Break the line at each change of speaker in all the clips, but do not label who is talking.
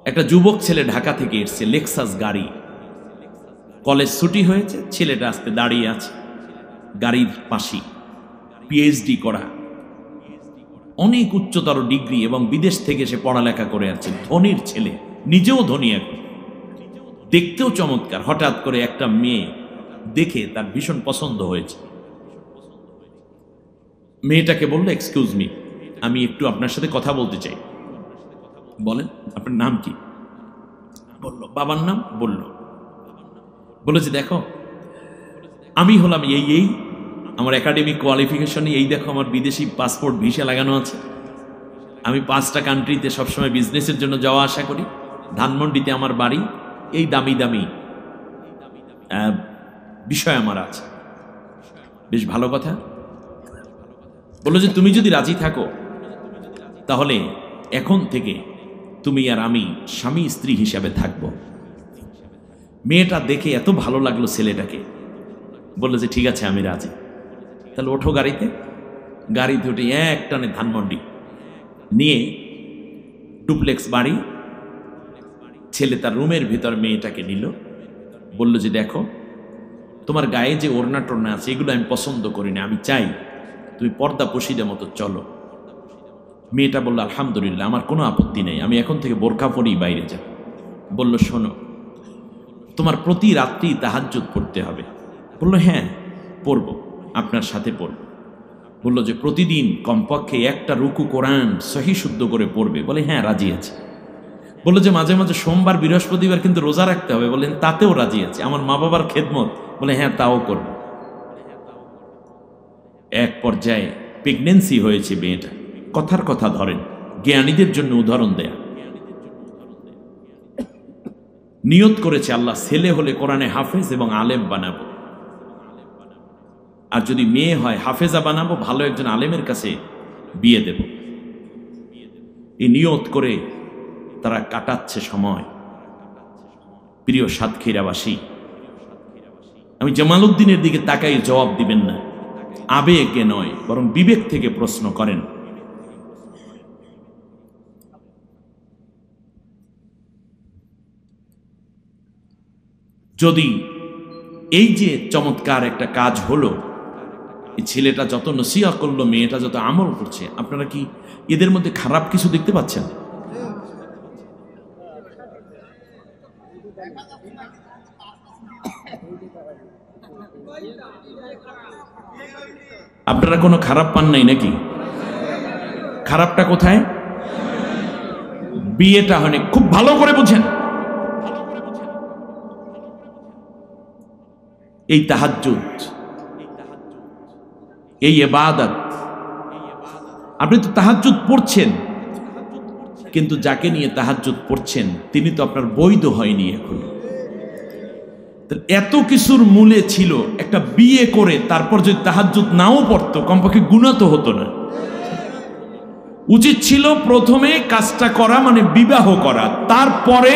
একটা যুবক ছেলে ঢাকা থেকে এসছে, লেক্সাস গাড়ি, কলেজ ছুটি হয়েছে, ছেলেটা আজকে দাঁড়িয়ে আছে গাড়ির পাশে, পিএইচডি করা, অনেক উচ্চতর ডিগ্রি এবং বিদেশ থেকে সে পড়ালেখা করে আছে, ধনীর ছেলে, নিজেও ধনী, এখন দেখতেও চমৎকার। হঠাৎ করে একটা মেয়ে দেখে তার ভীষণ পছন্দ হয়েছে। মেয়েটাকে বললো, এক্সকিউজ মি, আমি একটু আপনার সাথে কথা বলতে চাই। বলেন, আপনার নাম কি? বললো বাবার নাম। বললো যে দেখো, আমি হলাম এই আমার একাডেমিক কোয়ালিফিকেশন এই দেখো, আমার বিদেশি পাসপোর্ট ভিসা লাগানো আছে, আমি 5টা কান্ট্রিতে সবসময় বিজনেসের জন্য যাওয়া আসা করি, ধানমন্ডিতে আমার বাড়ি, এই দামি দামি বিষয় আমার আছে। বেশ ভালো কথা। বললো যে তুমি যদি রাজি থাকো তাহলে এখন থেকে তুমি আর আমি স্বামী স্ত্রী হিসাবে থাকবো। মেয়েটা দেখে এত ভালো লাগলো ছেলেটাকে, বললো যে ঠিক আছে, আমি রাজি। তাহলে ওঠো গাড়িতে। গাড়িতে উঠে এক টানে ধানমন্ডি নিয়ে ডুপ্লেক্স বাড়ি, ছেলে তার রুমের ভিতর মেয়েটাকে নিল। বলল যে দেখো, তোমার গায়ে যে ওড়না টোড়না আছে এগুলো আমি পছন্দ করি না, আমি চাই তুমি পর্দা পশিদের মতো চলো। মেয়েটা বলল আলহামদুলিল্লাহ, আমার কোনো আপত্তি নেই, আমি এখন থেকে বোরকা পরেই বাইরে যাব। বলল শোনো, তোমার প্রতি রাত্রি তাহাজ্জুদ পড়তে হবে। বলল হ্যাঁ পড়ব, আপনার সাথে পড়ব। বলল যে প্রতিদিন কমপক্ষে একটা রুকু কোরআন সহি শুদ্ধ করে পড়বে। বলে হ্যাঁ রাজি আছে। বললো যে মাঝে মাঝে সোমবার বৃহস্পতিবার কিন্তু রোজা রাখতে হবে। বলেন তাতেও রাজি আছে। আমার মা বাবার খেদমত। বলে হ্যাঁ তাও করব। এক পর্যায়ে প্রেগনেন্সি হয়েছে মেয়েটা। কথার কথা ধরেন, জ্ঞানীদের জন্য উদাহরণ দেয়া। নিয়ত করেছে আল্লাহ ছেলে হলে কোরআনে হাফেজ এবং আলেম বানাবো, আর যদি মেয়ে হয় হাফেজা বানাবো, ভালো একজন আলেমের কাছে বিয়ে দেব। এই নিয়ত করে তারা কাটাচ্ছে সময়। প্রিয় সাতক্ষীরাবাসী, আমি জামালউদ্দিনের দিকে তাকাই জবাব দিবেন না, আবেগে নয় বরং বিবেক থেকে প্রশ্ন করেন। যদি এই যে চমৎকার একটা কাজ হলো, এই ছেলেটা যত নসিহত করলো, মেয়েটা যত আমল করছে, আপনারা কি এদের মধ্যে খারাপ কিছু দেখতে পাচ্ছেন? আপনারা কোনো খারাপ পান নাই নাকি? খারাপটা কোথায়? বিয়েটা হয়নি। খুব ভালো করে বুঝেন, এই তাহাজ্জুদ, এই ইবাদত, আপনি তো তাহাজ্জুদ পড়ছেন, কিন্তু যাকে নিয়ে তাহাজ্জুদ পড়ছেন তিনি তো আপনার বৈধ হয়নি এখন। এত কিছুর মূলে ছিল একটা বিয়ে করে তারপর যদি তাহাজ্জুদ নাও পড়তো, কমপক্ষে গুনাহ তো হতো না। উচিত ছিল প্রথমে কাজটা করা, মানে বিবাহ করা, তারপরে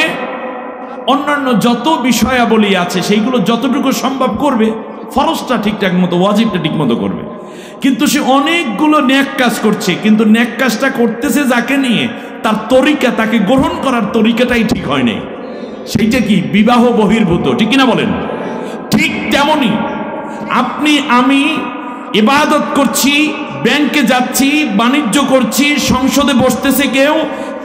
অন্যান্য যত বিষয়াবলী আছে সেইগুলো যতটুকু সম্ভব করবে, ফরজটা ঠিকঠাক মতো, ওয়াজিবটা ঠিক মতো করবে। কিন্তু সে অনেকগুলো নেক কাজ করছে, কিন্তু নেক কাজটা করতেছে যাকে নিয়ে, তার তরিকা, তাকে গ্রহণ করার তরিকাটাই ঠিক হয় নাই। সেইটা কি? বিবাহ বহির্ভূত, ঠিক কিনা বলেন? ঠিক তেমনি আপনি আমি ইবাদত করছি, ব্যাংকে যাচ্ছি, বাণিজ্য করছি, সংসদে বসতেছে কেউ,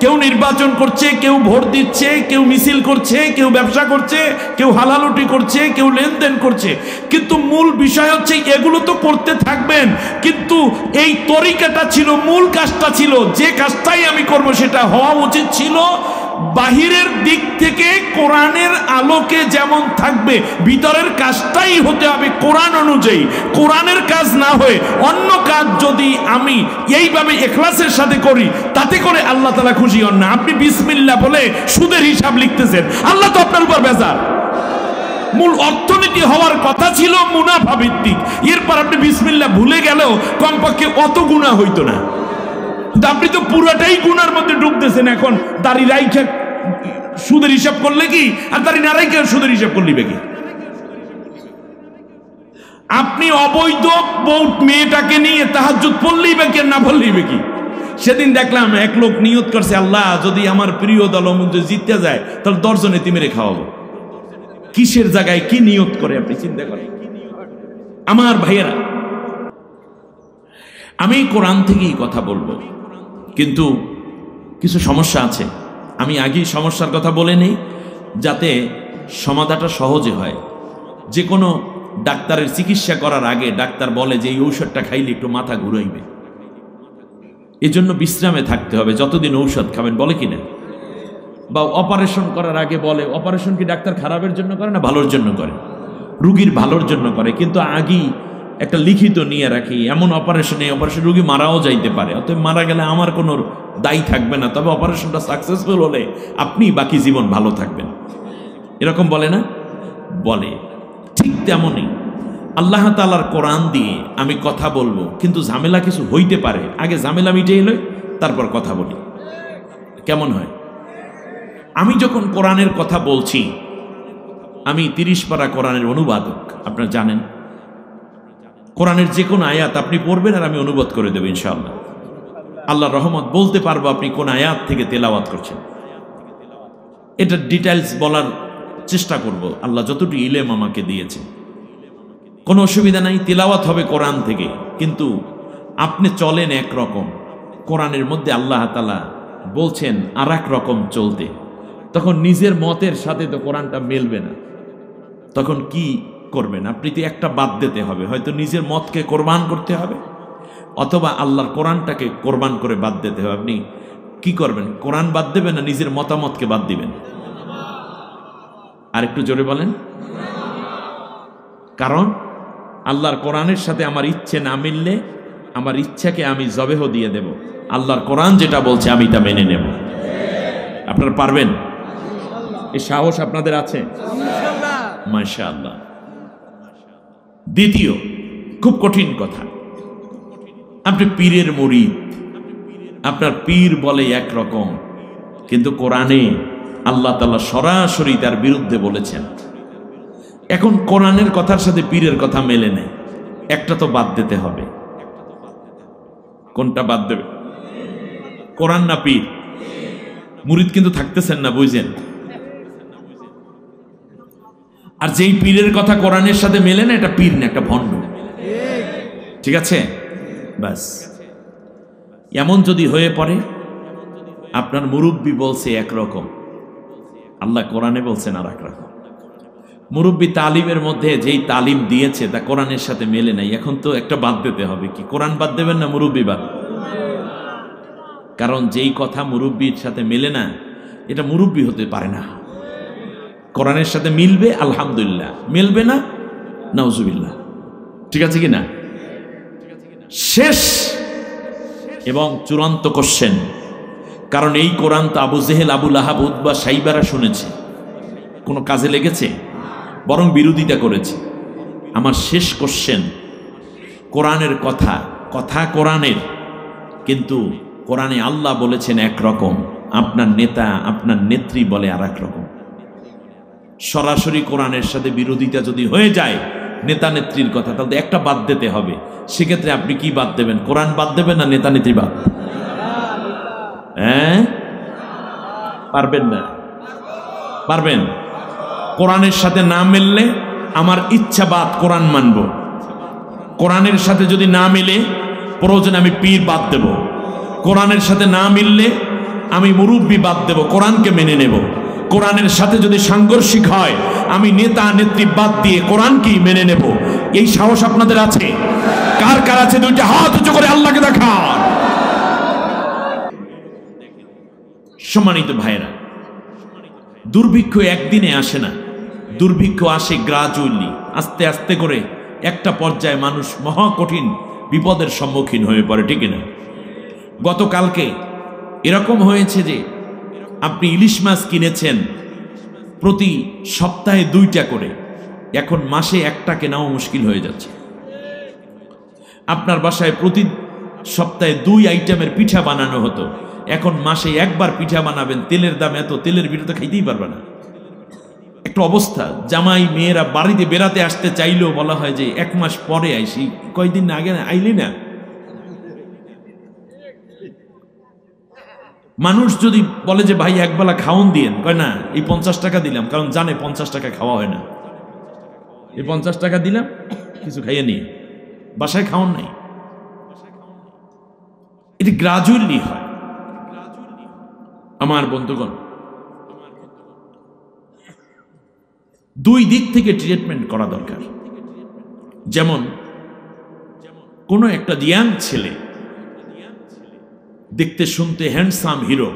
কেউ নির্বাচন করছে, কেউ ভোট দিচ্ছে, কেউ মিছিল করছে, কেউ ব্যবসা করছে, কেউ হালালুটি করছে, কেউ লেনদেন করছে, কিন্তু মূল বিষয় হচ্ছে এগুলো তো করতে থাকবেন, কিন্তু এই তরিকাটা ছিল, মূল কাজটা ছিল, যে কাজটাই আমি করব সেটা হওয়া উচিত ছিল বাহিরের দিক থেকে কোরআনের আলোকে যেমন থাকবে, ভিতরের কাজটাই হতে হবে কোরআন অনুযায়ী। কোরআনের কাজ না হয়ে অন্য কাজ যদি আমি এইভাবে ইখলাসের সাথে করি, তাতে করে আল্লাহ তাআলা খুশি হন না। আপনি বিসমিল্লাহ বলে সুদের হিসাব লিখতেছেন, আল্লাহ তো আপনার উপর বেজার। মূল অর্থনীতি হওয়ার কথা ছিল মুনাফা ভিত্তিক, এরপর আপনি বিসমিল্লাহ ভুলে গেলেও কমপক্ষে অত গুনাহ হইতো না। আপনি তো পুরাটাই গুনার মধ্যে ডুবতেছেন। এখন দাড়ি রাইখা সুদের হিসাব করলে কি, আর দাড়ি না রাইখা সুদের হিসাব করলে কি? আপনি অবৈধ বউ মেয়েটাকে নিয়ে তাহাজ্জুদ পড়লেই বা কি, না পড়লেই কি? সেদিন দেখলাম এক লোক নিয়ত করছে, আল্লাহ যদি আমার প্রিয় দল জিততে যায় তাহলে 10 জন এতিমেরে খাওয়াবো। কিসের জায়গায় কি নিয়ত করে আপনি চিন্তা করেন। আমার ভাইয়েরা, আমি কোরআন থেকেই কথা বলবো, কিন্তু কিছু সমস্যা আছে। আমি আগেই সমস্যার কথা বলে নেই যাতে সমাধানটা সহজে হয়। যে কোনো ডাক্তারের চিকিৎসা করার আগে ডাক্তার বলে যে এই ঔষধটা খাইলে একটু মাথা ঘুরাইবে, এজন্য বিশ্রামে থাকতে হবে যতদিন ঔষধ খাবেন, বলে কিনা? বা অপারেশন করার আগে বলে, অপারেশন কি ডাক্তার খারাপের জন্য করে না ভালোর জন্য করে? রুগীর ভালোর জন্য করে, কিন্তু আগেই একটা লিখিত নিয়ে রাখি, এমন অপারেশনে রুগী মারাও যাইতে পারে, অতএব মারা গেলে আমার কোনো দায়ী থাকবে না, তবে অপারেশনটা সাকসেসফুল হলে আপনি বাকি জীবন ভালো থাকবেন, এরকম বলে না? বলে। ঠিক তেমনই আল্লাহ তাআলার কোরআন দিয়ে আমি কথা বলবো, কিন্তু ঝামেলা কিছু হইতে পারে, আগে ঝামেলা মিটে এলো তারপর কথা বলি, কেমন হয়? আমি যখন কোরআনের কথা বলছি, আমি 30 পারা কোরআনের অনুবাদক, আপনারা জানেন। কোরআনের যে কোনো আয়াত আপনি পড়বেন আর আমি অনুবাদ করে দেব ইনশাআল্লাহ। আল্লাহর রহমত, বলতে পারবো আপনি কোন আয়াত থেকে তেলাওয়াত করছেন। এটা ডিটেইলস বলার চেষ্টা করব, আল্লাহ যতটুকু ইলম আমাকে দিয়েছে। কোনো অসুবিধা নাই, তেলাওয়াত হবে কোরআন থেকে, কিন্তু আপনি চলেন একরকম, কোরআনের মধ্যে আল্লাহ তাআলা বলছেন আর এক রকম চলতে, তখন নিজের মতের সাথে তো কোরআনটা মেলবে না। তখন কি করবেন? আপনি তো একটা বাদ দিতে হবে, হয়তো নিজের মতকে কোরবান করতে হবে, অথবা আল্লাহর কোরআনটাকে কোরবান করে বাদ দিতে হবে। আপনি কি করবেন? কোরআন বাদ দেবেন না নিজের মতামতকে বাদ দিবেন? আর একটু জোরে বলেন। কারণ আল্লাহর কোরআনের সাথে আমার ইচ্ছে না মিললে আমার ইচ্ছাকে আমি জবেহ দিয়ে দেব, আল্লাহর কোরআন যেটা বলছে আমি তা মেনে নেব। আপনারা পারবেন? এই সাহস আপনাদের আছে? মাশাআল্লাহ। দ্বিতীয় খুব কঠিন কথা, আপনি পীরের মুরিদ, আপনার পীর বলে একরকম, কিন্তু কোরআনে আল্লাহ তাআলা সরাসরি তার বিরুদ্ধে বলেছেন। এখন কোরআনের কথার সাথে পীরের কথা মেলে নেই, একটা তো বাদ দিতে হবে। কোনটা বাদ দেবে? কোরআন না পীর? মুরিদ কিন্তু থাকতেছেন না, বুঝছেন? আর যেই পীরের কথা কোরআনের সাথে মেলে না, এটা পীর না, একটা ভণ্ড। ঠিক আছে? বাস। এমন যদি হয়ে পড়ে আপনার মুরব্বি বলছে একরকম, আল্লাহ কোরআনে বলছেন আর একরকম, মুরব্বি তালিমের মধ্যে যেই তালিম দিয়েছে তা কোরআনের সাথে মেলে নাই, এখন তো একটা বাদ দিতে হবে। কি কোরআন বাদ দেবেন না মুরব্বি বাদ? কারণ যেই কথা মুরব্বির সাথে মেলে না, এটা মুরব্বি হতে পারে না। কোরআনের সাথে মিলবে আলহামদুলিল্লাহ, মিলবে না নাউজুবিল্লাহ। ঠিক আছে কি না? শেষ এবং চূড়ান্ত কোশ্চেন, কারণ এই কোরআন তো আবু জেহেল, আবু লাহাব, উতবা, সাইবারা শুনেছে, কোনো কাজে লেগেছে? বরং বিরোধিতা করেছে। আমার শেষ কোশ্চেন, কোরআনের কথা কোরআনের, কিন্তু কোরআনে আল্লাহ বলেছেন একরকম, আপনার নেতা আপনার নেত্রী বলে আর এক রকম। সরাসরি কোরআনের সাথে বিরোধিতা যদি হয়ে যায় নেতা নেত্রীর কথা, তাহলে একটা বাদ দিতে হবে। সেক্ষেত্রে আপনি কি বাদ দেবেন? কোরআন বাদ দেবেন না নেতা নেত্রী বাদ? হ্যাঁ, পারবেন না? পারবেন? কোরআনের সাথে না মিললে আমার ইচ্ছা বাদ, কোরআন মানব। কোরআনের সাথে যদি না মিলে প্রয়োজন আমি পীর বাদ দেব। কোরআনের সাথে না মিললে আমি মুরব্বি বাদ দেব, কোরআনকে মেনে নেব। কোরআনের সাথে যদি সাংঘর্ষিক হয় আমি নেতা নেত্রী বাদ দিয়ে কোরআনকেই মেনে নেব। এই সাহস আপনাদের আছে? কার কার আছে? দুইটা হাত উঁচু করে আল্লাহকে দেখান। সম্মানিত ভাইরা, দুর্ভিক্ষ একদিনে আসে না, দুর্ভিক্ষ আসে গ্রাজুয়ালি, আস্তে আস্তে করে একটা পর্যায়ে মানুষ মহা কঠিন বিপদের সম্মুখীন হয়ে পড়ে। ঠিক না? গতকালকে এরকম হয়েছে যে আপনি ইলিশ মাছ কিনেছেন প্রতি সপ্তাহে 2টা করে, এখন মাসে একটা কেনাও মুশকিল হয়ে যাচ্ছে। আপনার বাসায় প্রতি সপ্তাহে 2 আইটেমের পিঠা বানানো হতো, এখন মাসে একবার পিঠা বানাবেন, তেলের দাম এত, তেলের বিরুদ্ধে খাইতেই পারবে না। একটা অবস্থা। জামাই মেয়েরা বাড়িতে বেড়াতে আসতে চাইলেও বলা হয় যে 1 মাস পরে আইসি, কয়দিন আগে আইলি না। মানুষ যদি বলে যে ভাই একবেলা খাওন দিয়েন, কয় না এই 50 টাকা দিলাম, কারণ জানে 50 টাকা খাওয়া হয় না, এই 50 টাকা দিলাম কিছু খাইয়ে নিয়ে বাসায় খাওন নাই। এটি গ্রাজুয়ালি হয়। আমার বন্ধুগণ, দুই দিক থেকে ট্রিটমেন্ট করা দরকার। যেমন কোনো একটা ইয়াং ছেলে দেখতে শুনতে হ্যান্ডসাম হিরো,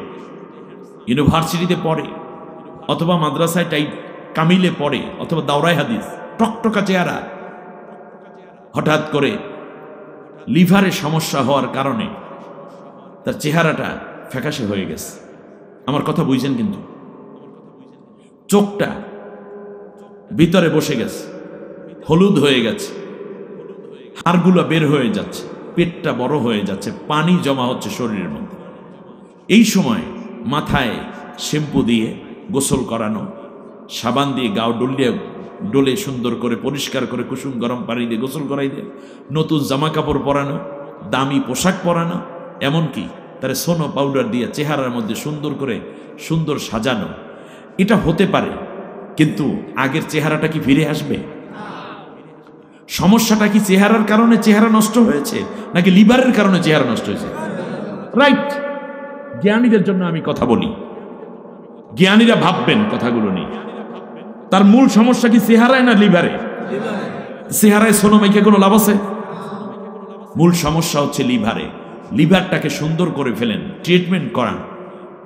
ইউনিভার্সিটিতে পড়ে অথবা মাদ্রাসায় টাইপ কামিলে পড়ে অথবা দাওরাই হাদিস, টকটকা চেহারা, হঠাৎ করে লিভারে সমস্যা হওয়ার কারণে তার চেহারাটা ফ্যাকাশে হয়ে গেছে। আমার কথা বুঝছেন? কিন্তু চোখটা ভিতরে বসে গেছে, হলুদ হয়ে গেছে, হাড়গুলো বের হয়ে যাচ্ছে, পেটটা বড় হয়ে যাচ্ছে, পানি জমা হচ্ছে শরীরের মধ্যে। এই সময় মাথায় শ্যাম্পু দিয়ে গোসল করানো, সাবান দিয়ে গাও ডলে সুন্দর করে পরিষ্কার করে কুসুম গরম পানি দিয়ে গোসল করাই দিয়ে, নতুন জামা কাপড় পরানো, দামি পোশাক পরানো, এমনকি তার সোনো পাউডার দিয়ে চেহারার মধ্যে সুন্দর করে সুন্দর সাজানো। এটা হতে পারে, কিন্তু আগের চেহারাটা কি ফিরে আসবে? সমস্যাটা কি চেহারার কারণে চেহারা নষ্ট হয়েছে, নাকি লিভারের কারণে চেহারা নষ্ট হয়েছে? রাইট। জ্ঞানীদের জন্য আমি কথা বলি, জ্ঞানীরা ভাববেন কথাগুলো নিয়ে। তার মূল সমস্যা কি চেহারায় না লিভারে? চেহারায় সোনো মেখে কোনো লাভ আছে? মূল সমস্যা হচ্ছে লিভারে। লিভারটাকে সুন্দর করে ফেলেন, ট্রিটমেন্ট করান,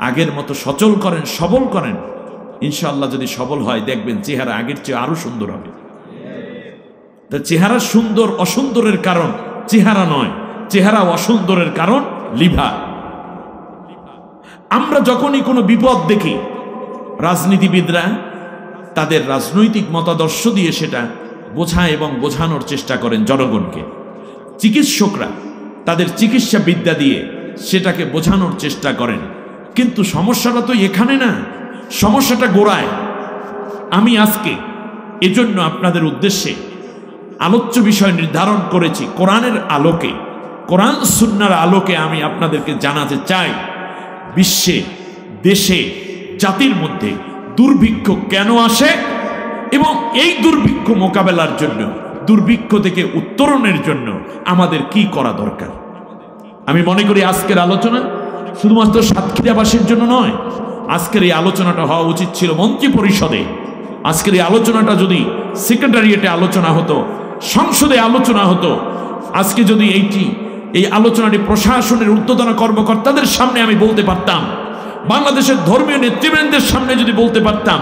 আগের মতো সচল করেন, সবল করেন। ইনশাআল্লাহ যদি সবল হয় দেখবেন চেহারা আগের চেয়ে আরো সুন্দর হবে। তা চেহারা সুন্দর অসুন্দরের কারণ চেহারা নয়, চেহারা অসুন্দরের কারণ লিভার। আমরা যখনই কোনো বিপদ দেখি, রাজনীতিবিদরা তাদের রাজনৈতিক মতাদর্শ দিয়ে সেটা বোঝায় এবং বোঝানোর চেষ্টা করেন জনগণকে। চিকিৎসকরা তাদের চিকিৎসা বিদ্যা দিয়ে সেটাকে বোঝানোর চেষ্টা করেন, কিন্তু সমস্যাটা তো এখানে না, সমস্যাটা গোড়ায়। আমি আজকে এজন্য আপনাদের উদ্দেশ্যে আলোচ্য বিষয় নির্ধারণ করেছি কোরআনের আলোকে, কোরআন সুন্নাহর আলোকে আমি আপনাদেরকে জানাতে চাই বিশ্বে, দেশে, জাতির মধ্যে দুর্ভিক্ষ কেন আসে এবং এই দুর্ভিক্ষ মোকাবেলার জন্য, দুর্ভিক্ষ থেকে উত্তরণের জন্য আমাদের কি করা দরকার। আমি মনে করি আজকের আলোচনা শুধুমাত্র সাতক্ষীরাবাসীর জন্য নয়, আজকের এই আলোচনাটা হওয়া উচিত ছিল মন্ত্রী পরিষদে। আজকের এই আলোচনাটা যদি সেক্রেটারিয়েটে আলোচনা হতো, সংসদে আলোচনা হতো, আজকে যদি এই আলোচনাটি প্রশাসনের ঊর্ধ্বতন কর্মকর্তাদের সামনে আমি বলতে পারতাম, বাংলাদেশের ধর্মীয় নেতৃবৃন্দের সামনে যদি বলতে পারতাম,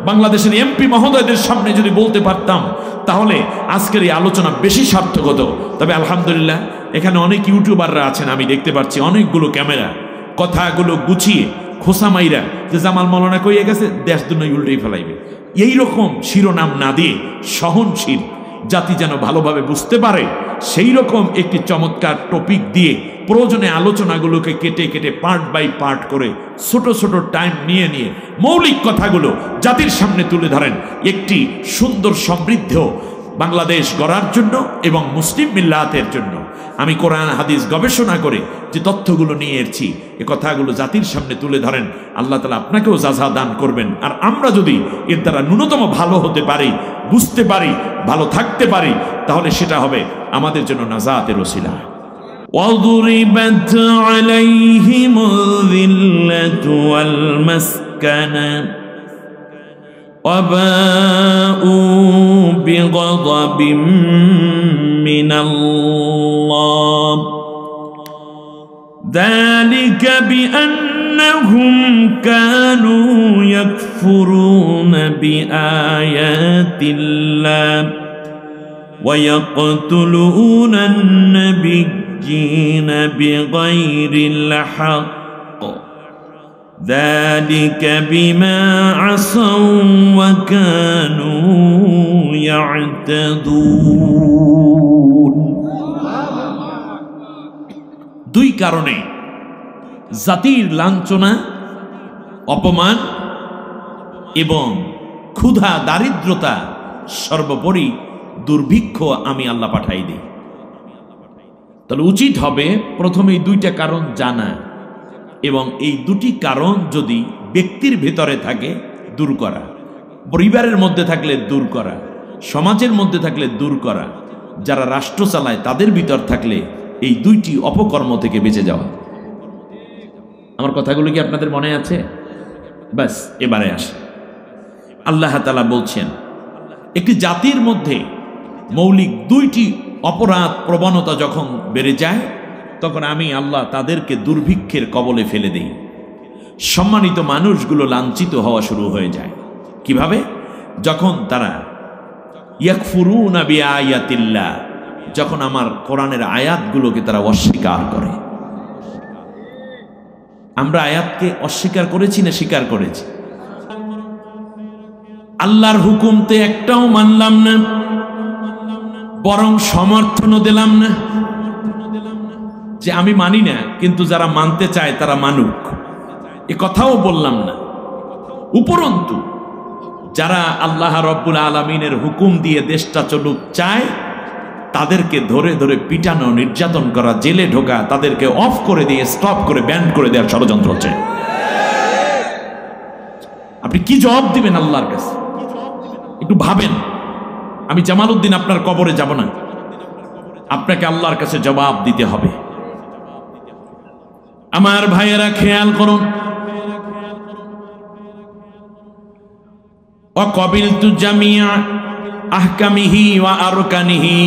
বাংলাদেশের এমপি মহোদয়দের সামনে যদি বলতে পারতাম, তাহলে আজকের এই আলোচনা বেশি সার্থক হতো। তবে আলহামদুলিল্লাহ এখানে অনেক ইউটিউবাররা আছেন, আমি দেখতে পাচ্ছি অনেকগুলো ক্যামেরা, কথাগুলো গুছিয়ে খোসা মাইরা যে জামাল মৌলানা কইয়া গেছে দেশ দুনিয়া উল্টেই ফেলাইবে, এইরকম শিরোনাম না দিয়ে সহনশীল, জাতি যেন ভালোভাবে বুঝতে পারে সেই রকম একটি চমৎকার টপিক দিয়ে প্রয়োজনে আলোচনাগুলোকে কেটে কেটে পার্ট বাই পার্ট করে ছোট ছোট টাইম নিয়ে নিয়ে মৌলিক কথাগুলো জাতির সামনে তুলে ধরেন, একটি সুন্দর সমৃদ্ধ বাংলাদেশ গড়ার জন্য এবং মুসলিম মিল্লাতের জন্য। আমি কোরআন হাদিস গবেষণা করে যে তথ্যগুলো নিয়ে এসেছি, এ কথাগুলো জাতির সামনে তুলে ধরেন। আল্লাহ তাআলা আপনাকেও জাযা দান করবেন। আর আমরা যদি এর দ্বারা ন্যূনতম ভালো হতে পারি, বুঝতে পারি, ভালো থাকতে পারি, তাহলে সেটা হবে আমাদের জন্য নাজাতের ওসিলা। وَضُرِبَتْ عَلَيْهِمُ الذِّلَّةُ وَالْمَسْكَنَةُ وَبَاءُوا بِغَضَبٍ مِّنَ اللَّهِ ذَلِكَ بِأَنَّهُمْ كَانُوا يَكْفُرُونَ بِآيَاتِ اللَّهِ وَيَقْتُلُونَ النَّبِيِّينَ بِغَيْرِ الْحَقِّ ذَلِكَ بِمَا عَصَوْا وَكَانُوا يَعْتَدُونَ। দুই কারণে জাতির লাঞ্ছনা, অপমান এবং ক্ষুধা, দারিদ্রতা, সর্বোপরি দুর্ভিক্ষ আমি আল্লাহ পাঠাই দিই। তাহলে উচিত হবে প্রথমে এই দুইটা কারণ জানা, এবং এই দুটি কারণ যদি ব্যক্তির ভেতরে থাকে দূর করা, পরিবারের মধ্যে থাকলে দূর করা, সমাজের মধ্যে থাকলে দূর করা, যারা রাষ্ট্র চালায় তাদের ভিতর থাকলে এই দুইটি অপকর্ম থেকে বেঁচে যাওয়া। আমার কথাগুলো কি আপনাদের মনে আছে? ব্যাস, এবারে আসে। আল্লাহ তাআলা বলছেন একটি জাতির মধ্যে মৌলিক দুইটি অপরাধ প্রবণতা যখন বেড়ে যায় তখন আমি আল্লাহ তাদেরকে দুর্ভিক্ষের কবলে ফেলে দেই। সম্মানিত মানুষগুলো লাঞ্ছিত হওয়া শুরু হয়ে যায়। কিভাবে? যখন তারা ইয়াকফুরুনা বিআয়াতিল্লাহ, যখন আমার কোরআনের আয়াতগুলোকে তারা অস্বীকার করে। আমরা আয়াতকে অস্বীকার করেছি না স্বীকার করেছি? আল্লাহর হুকুমতে একটাও মানলাম না, বরং সমর্থনও দিলাম না যে আমি মানি না, কিন্তু যারা মানতে চায় তারা মানুক, এ কথাও বললাম না। উপরন্তু যারা আল্লাহ রব্বুল আলামিনের হুকুম দিয়ে দেশটা চলুক চায় তাদেরকে ধরে ধরে পিটানো, নির্যাতন করা, জেলে ঢোকা, তাদেরকে অফ করে দিয়ে স্টপ করে ব্যান করে দেওয়ার ষড়যন্ত্র হচ্ছে। আপনি কি জবাব দিবেন আল্লাহর কাছে? একটু ভাবেন। আমি জামালউদ্দিন আপনার কবরে যাব না, আপনাকে আল্লাহর কাছে জবাব দিতে হবে। আমার ভাইয়েরা খেয়াল করুন, ওয়াকাবিলতু জামিআ আহকামিহি ওয়া আরকানিহি,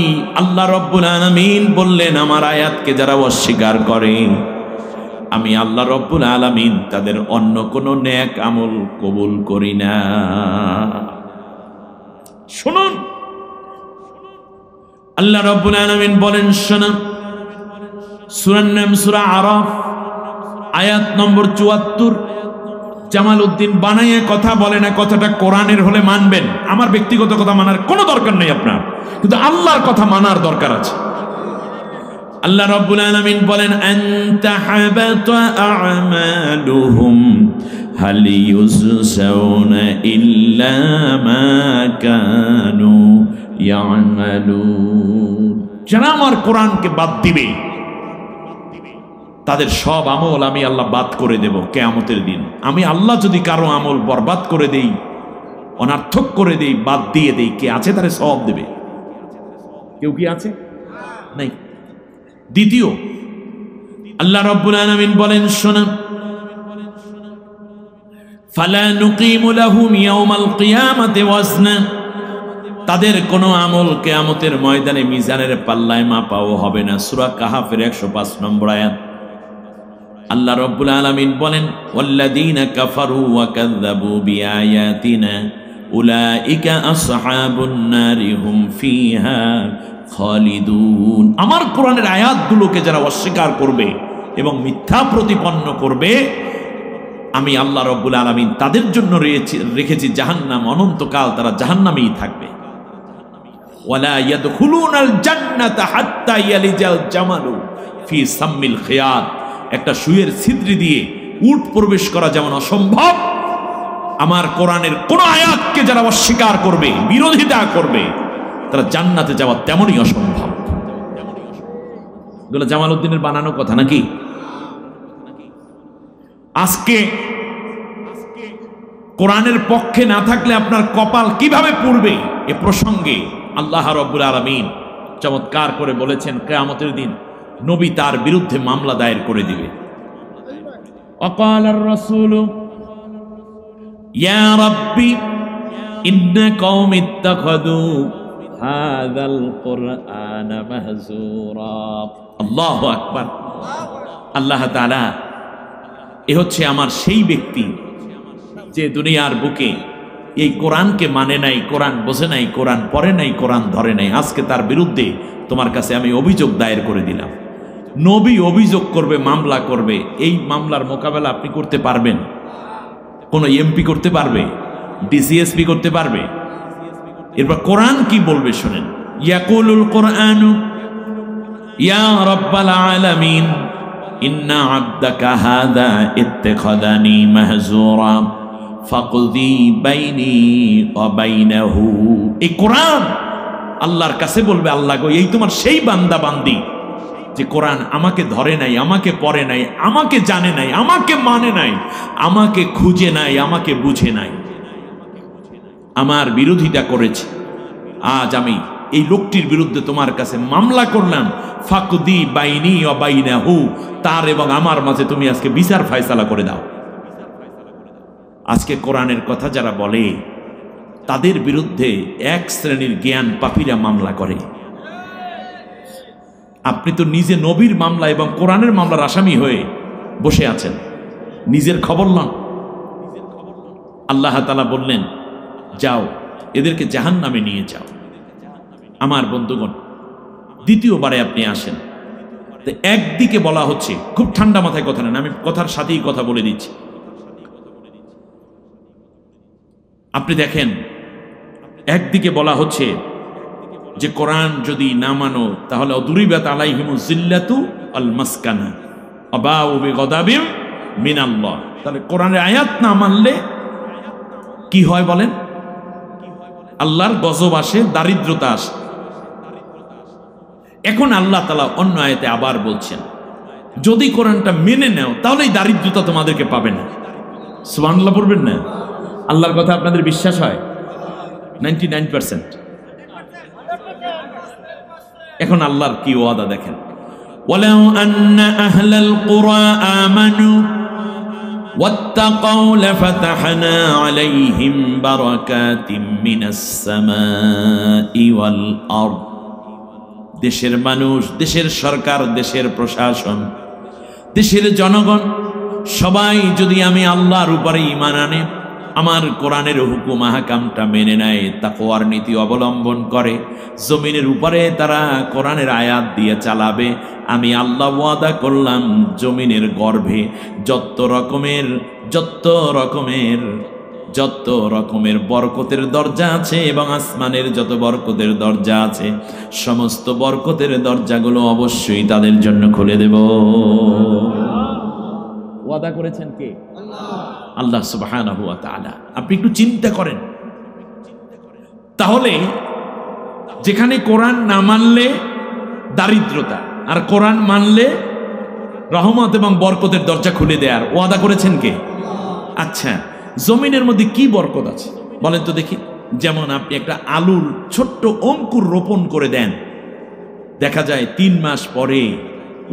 আল্লাহ রাব্বুল আলামিন বললেন আমার আয়াতকে যারা অস্বীকার করে আমি আল্লাহ রাব্বুল আলামিন তাদের অন্য কোন নেক আমল কবুল করি না। শুনুন, আল্লাহ রাব্বুল আলামিন বলেন, শুনুন, সূরার নাম সূরা আরাফ, আয়াত নম্বর ৭৪। জামালউদ্দিন বানাইয়ে কথা বলে না, কথাটা কোরআনের হলে মানবেন। আমার ব্যক্তিগত কথা মানার কোনো দরকার নেই আপনার, কিন্তু আল্লাহর কথা মানার দরকার আছে। আল্লাহ রাব্বুল আলামিন বলেন, আনতা হাবাতা আ'মালুহুম হাল ইউজসাউনা ইল্লা মা কানু ইয়ামালুন। যারা আমার কোরআনকে বাদ দিবে তাদের সব আমল আমি আল্লাহ বাদ করে দেব কিয়ামতের দিন। আমি আল্লাহ যদি কারো আমল বরবাদ করে দেই, অনার্থক করে দেই, বাদ দিয়ে দেই, কে আছে তারে সওয়াব দেবে? কেউ কি আছে? নাই। দ্বিতীয়, আল্লাহ রাব্বুল আলামিন বলেন, শুনুন, ফালা নুকিমু লাহুম ইয়াওমাল কিয়ামাতি ওয়াজনা, তাদের কোনো আমল কিয়ামতের ময়দানে মিজানের পাল্লায় মাপাও হবে না। সূরা কাহাফের ১০৫ নম্বর আয়াত। আল্লাহ রাব্বুল আলামিন বলেন, ওয়াল্লাযীনা কাফারু ওয়া কাযযাবু বিআয়াতিনা উলাইকা আসহাবুন নারি হুম ফিহা খালিদুন। আমার কোরআনের আয়াতগুলোকে যারা অস্বীকার করবে এবং মিথ্যা প্রতিপন্ন করবে আমি আল্লাহ রাব্বুল আলামিন তাদের জন্য রেখেছি জাহান্নাম, অনন্তকাল তারা জাহান্নামেই থাকবে। ওয়ালা ইয়াদখুলুনাল জান্নাতা হাত্তা ইয়ালিজাল জামালু ফি সাম্মিল খিয়াত। একটা সুয়ের ছিদ্রি দিয়ে উট প্রবেশ করা যেমন অসম্ভব, আমার কোরআনের কোন আয়াতকে যারা অস্বীকার করবে, বিরোধিতা করবে, তারা জান্নাতে যাওয়া তেমনই অসম্ভব। এগুলো জামালউদ্দিনের বানানো কথা নাকি? আজকে কোরআনের পক্ষে না থাকলে আপনার কপাল কিভাবে পুড়বে এ প্রসঙ্গে আল্লাহ রাব্বুল আলামিন চমৎকার করে বলেছেন, কিয়ামতের দিন নবী তার বিরুদ্ধে মামলা দায়ের করে দিবে। ওয়াকালার রাসূলু ইয়া রাব্বি ইন্না কওমি ইত্তাখাযু হাযাল কুরআনা মাহজুরা। আল্লাহু আকবার। আল্লাহ তাআলা, এ হচ্ছে আমার সেই ব্যক্তি যে দুনিয়ার বুকে এই কোরআনকে মানে নাই, কোরআন বোঝে নাই, কোরআন পড়ে নাই, কোরআন ধরে নাই। আজকে তার বিরুদ্ধে তোমার কাছে আমি অভিযোগ দায়ের করে দিলাম। নবী অভিযোগ করবে, মামলা করবে, এই মামলার মোকাবেলা আপনি করতে পারবেন? কোন এমপি করতে পারবে? ডিসিএসপি করতে পারবে? এরপর কোরআন কি বলবে শুনেন, ইয়াকুলুল কোরআনু ইয়া রাব্বাল আলামিন ইন্না আবদাকা হাদা ইত্তাখাযানি মাহজুরা ফাকদি বাইনি ওয়া বাইনাহু। এই কোরআন আল্লাহর কাছে বলবে, আল্লাহ গো, এই তোমার সেই বান্দা বান্দি যে কোরআন আমাকে ধরে নাই, আমাকে পড়ে নাই, আমাকে জানে নাই, আমাকে মানে নাই, আমাকে খুঁজে নাই, আমাকে বুঝে নাই, আমার বিরোধিতা করেছে। আজ আমি এই লোকটির বিরুদ্ধে তোমার কাছে মামলা করলাম, ফাকদি বাইনি ও বাইনাহু, তার এবং আমার মাঝে তুমি আজকে বিচার ফয়সালা করে দাও। আজকে কোরআনের কথা যারা বলে তাদের বিরুদ্ধে এক শ্রেণীর জ্ঞান পাপীরা মামলা করে। আপনি তো নিজে নবীর মামলা এবং কোরআনের মামলার আসামি হয়ে বসে আছেন, নিজের খবর লন। আল্লাহ তাআলা বললেন, যাও এদেরকে জাহান্নামে নিয়ে যাও। আমার বন্ধুগণ, দ্বিতীয়বারে আপনি আসেন, তো একদিকে বলা হচ্ছে, খুব ঠান্ডা মাথায় কথা নেন, আমি কথার সাথেই কথা বলে দিচ্ছি। আপনি দেখেন, একদিকে বলা হচ্ছে যে কোরআন যদি না মানো তাহলে অদুরিবাত আলাইহিমুজ জিল্লাতু আল মাসকানা আবাউ বিগদাবিম মিনাল্লাহ। তাহলে কোরআনের আয়াত না মানলে কি হয় বলেন? আল্লাহর গজব আসে, দারিদ্রতা আসে। এখন আল্লাহ তাআলা অন্য আয়াতে আবার বলছেন, যদি কোরআনটা মেনে নাও তাহলে এই দারিদ্রতা তোমাদেরকে পাবে না। সুবহানাল্লাহ পড়বেন না? আল্লাহর কথা আপনাদের বিশ্বাস হয়? 99%। এখন আল্লাহর কি ওয়াদা দেখেন, ওয়ালাউ আন্না আহলাল কুরা আমানু ওয়াত্তাকাউ লাফাতাহনা আলাইহিম বারাকাতিম মিনাস সামাই ওয়াল আরদ। দেশের মানুষ, দেশের সরকার, দেশের প্রশাসন, দেশের জনগণ সবাই যদি আমি আল্লাহর উপরে ঈমান আনে, আমার কোরআনের হুকুম আহকামটা মেনে নেয়, তাকওয়ার নীতি অবলম্বন করে, জমিনের উপরে তারা কোরআনের আয়াত দিয়ে চালাবে, আমি আল্লাহ ওয়াদা করলাম জমিনের গর্ভে যত রকমের বরকতের দরজা আছে এবং আসমানের যত বরকতের দরজা আছে, সমস্ত বরকতের দরজাগুলো অবশ্যই তাদের জন্য খুলে দেব। ওয়াদা করেছেন কে? আল্লাহ সুবহানাহু ওয়া তাআলা। আপনি একটু চিন্তা করেন, তাহলে যেখানে কোরআন না মানলে দারিদ্রতা, আর কোরআন মানলে রহমত এবং বরকতের দরজা খুলে দেয়ার ওয়াদা করেছেন কে? আচ্ছা, জমিনের মধ্যে কি বরকত আছে বলেন তো দেখি। যেমন আপনি একটা আলুর ছোট্ট অঙ্কুর রোপণ করে দেন, দেখা যায় 3 মাস পরে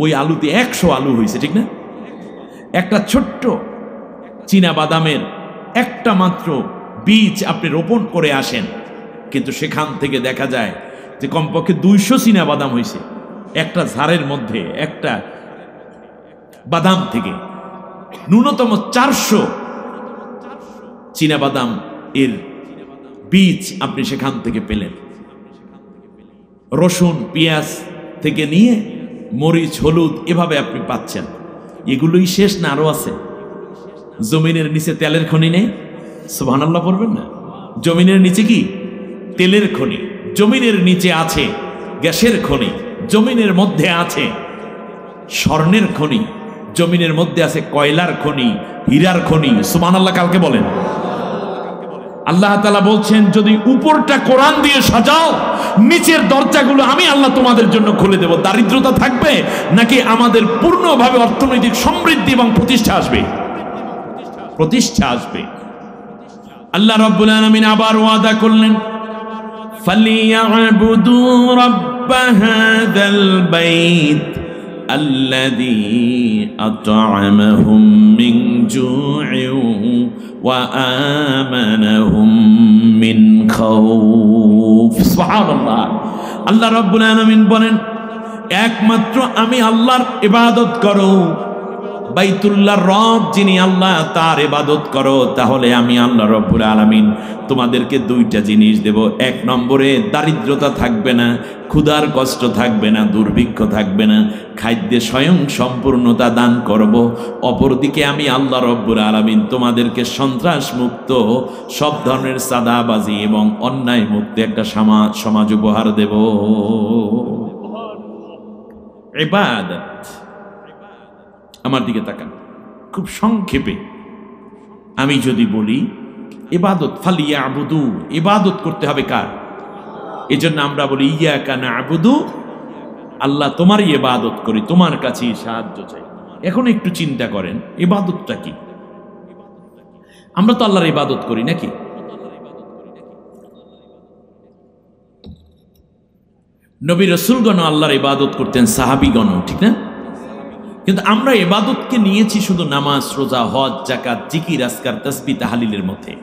ওই আলুতে 100 আলু হয়েছে, ঠিক না? একটা ছোট্ট চীনা বাদামের একটা মাত্র বীজ আপনি রোপণ করে আসেন, কিন্তু সেখান থেকে দেখা যায় যে কমপক্ষে 200 চীনা বাদাম হয়েছে একটা ঝাড়ের মধ্যে। একটা বাদাম থেকে ন্যূনতম 400 চীনা বাদাম এর বীজ আপনি সেখান থেকে পেলেন। রসুন পেঁয়াজ থেকে নিয়ে মরিচ, হলুদ, এভাবে আপনি পাচ্ছেন। এগুলোই শেষ না, আরো আছে। জমিনের নিচে তেলের খনি নেই? সুবহানাল্লাহ পড়বেন না? জমিনের নিচে কি? তেলের খনি। জমিনের নিচে আছে গ্যাসের খনি, জমিনের মধ্যে আছে স্বর্ণের খনি, জমিনের মধ্যে আছে কয়লার খনি, হীরার খনি। সুবহানাল্লাহ কালকে বলেন। আল্লাহ তাআলা বলছেন, যদি উপরটা কোরআন দিয়ে সাজাও, নিচের দরজাগুলো আমি আল্লাহ তোমাদের জন্য খুলে দেব। দারিদ্রতা থাকবে নাকি আমাদের পূর্ণভাবে অর্থনৈতিক সমৃদ্ধি এবং প্রতিষ্ঠা আসবে? প্রতিষ্ঠা আসবে। আল্লাহ রাব্বুল আলামিন আবার ওয়াদা করলেন, ফালিয়াবুদু রাব্ব হাযাল বাইত আল্লাযী আত'আমাহুম মিন জু'ইন ওয়া আমানাহুম মিন খাউফ। সুবহানাল্লাহ। আল্লাহ রাব্বুল আলামিন বলেন, একমাত্র আমি আল্লাহর ইবাদত করো, বাইতুল্লাহর রব যিনি আল্লাহ, তার ইবাদত করো, তাহলে আমি আল্লাহ রব্বুল আলামিন তোমাদেরকে 2টা জিনিস দেব। 1 নম্বরে দারিদ্রতা থাকবে না, ক্ষুধার কষ্ট থাকবে না, দুর্ভিক্ষ থাকবে না, খাদ্যে স্বয়ং সম্পূর্ণতা দান করব। অপরদিকে আমি আল্লাহ রব্বুল আলামিন তোমাদেরকে সন্ত্রাস মুক্ত, সব ধরনের সাদাবাজি এবং অন্যায় মুক্ত একটা সমাজ উপহার দেব। ইবাদত। আমার দিকে তাকান খুব সংক্ষেপে। আমি যদি বলি ইবাদত, ফালিয়াবুদু, ইবাদত করতে হবে কার? এজন্য আমরা বলি ইয়াকা না'বুদু আল্লাহ তোমারই ইবাদত করি, তোমার কাছেই সাহায্য চাই। এখন একটু চিন্তা করেন ইবাদতটা কি? আমরা তো আল্লাহর ইবাদত করি নাকি? নবী রাসূলগণ আল্লাহর ইবাদত করতেন, সাহাবীগণ, ঠিক না? কিন্তু আমরা ইবাদতকে নিয়েছি শুধু নামাজ, রোজা, হজ, যাকাত, জিকির, আজকার, তাসবিহ, তাহলিলের মধ্যে।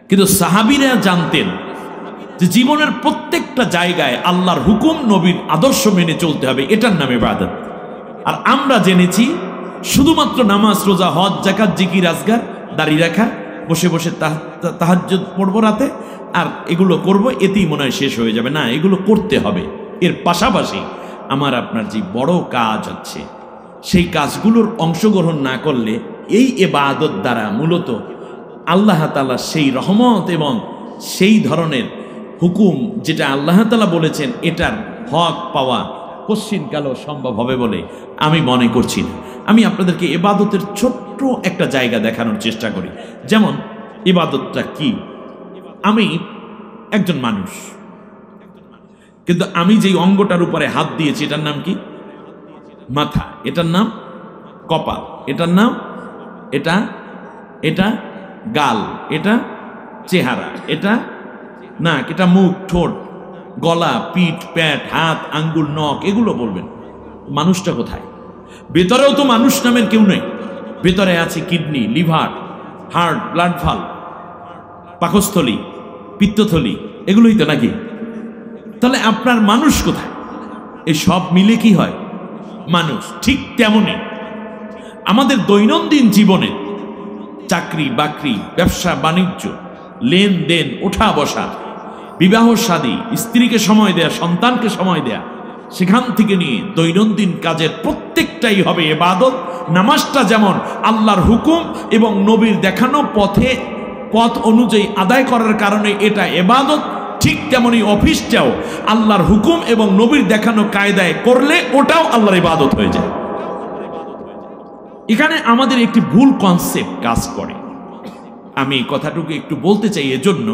কিন্তু সাহাবীরা জানতেন যে জীবনের প্রত্যেকটা জায়গায় আল্লাহর হুকুম, নবীর আদর্শ মেনে চলতে হবে, এটার নামে ইবাদত। আর আমরা জেনেছি শুধুমাত্র নামাজ, রোজা, হজ, যাকাত, জিকির, আজকার, দাড়ি রাখা, বসে বসে তাহাজ্জুদ পড়বো রাতে, আর এগুলো করব, এতেই মনে হয় শেষ হয়ে যাবে। না, এগুলো করতে হবে। এর পাশাপাশি আমার আপনার যে বড় কাজ আছে, সেই কাজগুলোর অংশগ্রহণ না করলে এই ইবাদত দ্বারা মূলত আল্লাহ তাআলা সেই রহমত এবং সেই ধরনের হুকুম যেটা আল্লাহ তাআলা বলেছেন এটার হক পাওয়া কশ্চিনকালও সম্ভব হবে বলে আমি মনে করছি না। আমি আপনাদেরকে ইবাদতের ছোট্ট একটা জায়গা দেখানোর চেষ্টা করি। যেমন ইবাদতটা কি? আমি একজন মানুষ, কিন্তু আমি যেই অঙ্গটার উপরে হাত দিয়েছি এটার নাম কি? মাথা। এটার নাম কপাল। এটার নাম এটা, এটা গাল, এটা চেহারা, এটা নাক, এটা মুখ, ঠোঁট, গলা, পিঠ, পেট, হাত, আঙ্গুল, নখ, এগুলো বলবেন। মানুষটা কোথায়? ভেতরেও তো মানুষ নামের কেউ নেই। ভেতরে আছে kidney, liver, heart, blood valve, পাকস্থলী, পিত্তথলি, এগুলোই তো নাকি? তাহলে আপনার মানুষ কোথায়? এই সব মিলে কি হয় মানুষ। ঠিক তেমনি আমাদের দৈনন্দিন জীবনে চাকরি বাকরি, ব্যবসা বাণিজ্য, লেনদেন, ওঠা বসা, বিবাহ শাদী, স্ত্রীকে সময় দেয়া, সন্তানকে সময় দেয়া, সেখান থেকে নিয়ে দৈনন্দিন কাজের প্রত্যেকটাই হবে ইবাদত। নামাজটা যেমন আল্লাহর হুকুম এবং নবীর দেখানো পথ অনুযায়ী আদায় করার কারণে এটা ইবাদত, ঠিক তেমনি অফিসটাও আল্লাহর হুকুম এবং নবীর দেখানো কায়দায় করলে ওটাও আল্লাহর ইবাদত হয়ে যায়। এখানে আমাদের একটি ভুল কনসেপ্ট কাজ করে। আমি কথাটুকু একটু বলতে চাই এজন্য,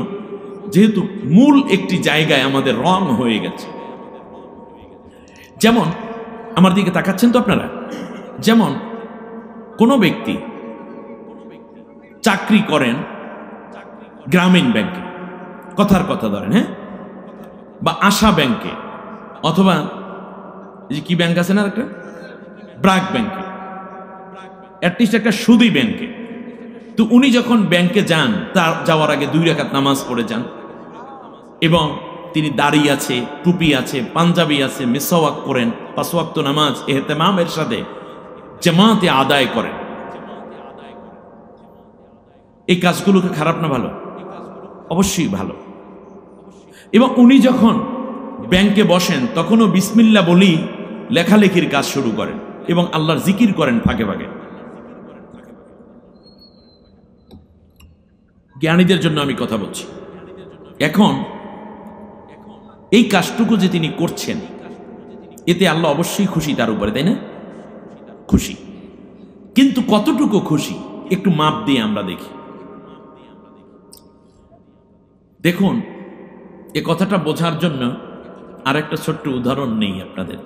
যেহেতু মূল একটি জায়গায় আমাদের রং হয়ে গেছে। যেমন আমার দিকে তাকাচ্ছেন তো আপনারা, যেমন কোনো ব্যক্তি চাকরি করেন গ্রামীণ ব্যাংকে, কথার কথা ধরেন, হ্যাঁ, বা আশা ব্যাংকে, অথবা এই যে কি ব্যাংক আছে না একটা ব্র্যাক ব্যাংকে, অ্যাটলিস্ট একটা সুদী ব্যাংকে। তো উনি যখন ব্যাংকে যান, তার যাওয়ার আগে 2 রাকাত নামাজ পড়ে যান এবং তিনি দাড়ি আছে, টুপি আছে, পাঞ্জাবি আছে, মিসওয়াক করেন, 5 ওয়াক্ত নামাজ ইহতিমামের সাথে জামাতে আদায় করেন। এই কাজগুলোকে খারাপ না ভালো? অবশ্যই ভালো। এবং উনি যখন ব্যাংকে বসেন তখনও বিসমিল্লাহ বলি লেখালেখির কাজ শুরু করেন এবং আল্লাহর জিকির করেন ফাঁকে ফাঁকে। জ্ঞানীদের জন্য আমি কথা বলছি। এখন এই কাজটুকু যে তিনি করছেন, এতে আল্লাহ অবশ্যই খুশি তার উপরে, তাই না? খুশি, কিন্তু কতটুকু খুশি একটু মাপ দিয়ে আমরা দেখি। দেখুন, এ কথাটা বোঝার জন্য আর একটা ছোট্ট উদাহরণ নেই আপনাদের।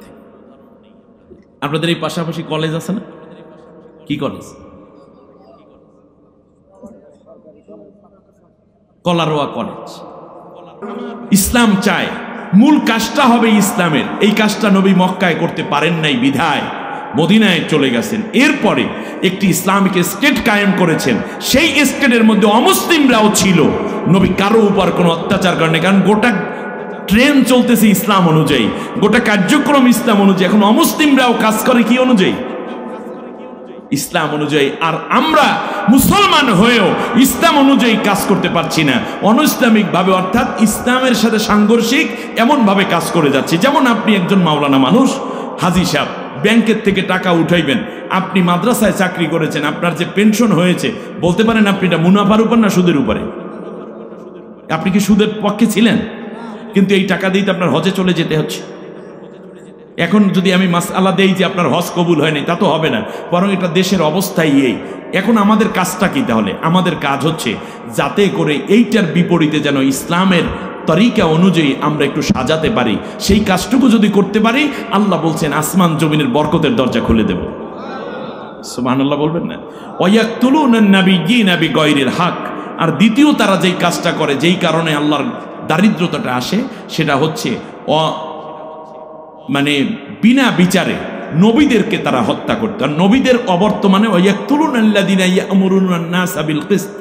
আপনাদের এই পাশাপাশি কলেজ আছে না? কি কলেজ? কলারোয়া কলেজ। ইসলাম চায় মূল কাজটা হবে ইসলামের। এই কাজটা নবী মক্কায় করতে পারেন নাই বিধায় মদিনায় চলে গেছেন। এরপরে একটি ইসলামিক স্টেট কায়েম করেছেন। সেই স্টেটের মধ্যে অমুসলিমরাও ছিল। নবী কারো উপর কোনো অত্যাচার করেন, কারণ গোটা ট্রেন চলতেছে ইসলাম অনুযায়ী, গোটা কার্যক্রম ইসলাম অনুযায়ী। এখন অমুসলিমরাও কাজ করে কি অনুযায়ী? ইসলাম অনুযায়ী। আর আমরা মুসলমান হয়েও ইসলাম অনুযায়ী কাজ করতে পারছি না, অনইসলামিক ভাবে, অর্থাৎ ইসলামের সাথে সাংঘর্ষিক এমন ভাবে কাজ করে যাচ্ছি। যেমন আপনি একজন মাওলানা মানুষ, হাজী সাহেব, ব্যাংকের থেকে টাকা উঠাইবেন, আপনি মাদ্রাসায় চাকরি করেছেন, আপনার যে পেনশন হয়েছে, বলতে পারেন আপনি এটা মুনাফার উপর না সুদের উপরে? আপনি কি সুদের পক্ষে ছিলেন? কিন্তু এই টাকা দিয়ে তো আপনার হজে চলে যেতে হচ্ছে। এখন যদি আমি মাসআলা দেই যে আপনার হজ কবুল হয়নি, তা তো হবে না, বরং এটা দেশের অবস্থাই এই। এখন আমাদের কাজটা কি তাহলে? আমাদের কাজ হচ্ছে যাতে করে এইটার বিপরীতে যেন ইসলামের তরিকা অনুযায়ী আমরা একটু সাজাতে পারি, সেই কাজটুকু যদি করতে পারি, আল্লাহ বলছেন আসমান জমিনের বরকতের দরজা খুলে দেব। সুবহানাল্লাহ বলবেন না? ওয়ায়াকতুলুনান নাবিয়্যিনা বিগাইরিল হক। আর দ্বিতীয় তারা যেই কাজটা করে, যেই কারণে আল্লাহর দারিদ্রতাটা আসে, সেটা হচ্ছে মানে বিনা বিচারে নবীদেরকে তারা হত্যা করত। আর নবীদের অবর্তমানে ওয়ায়াকতুলুনাল্লাযিনা ইয়া'মুরুনান নাসা বিল কিসত,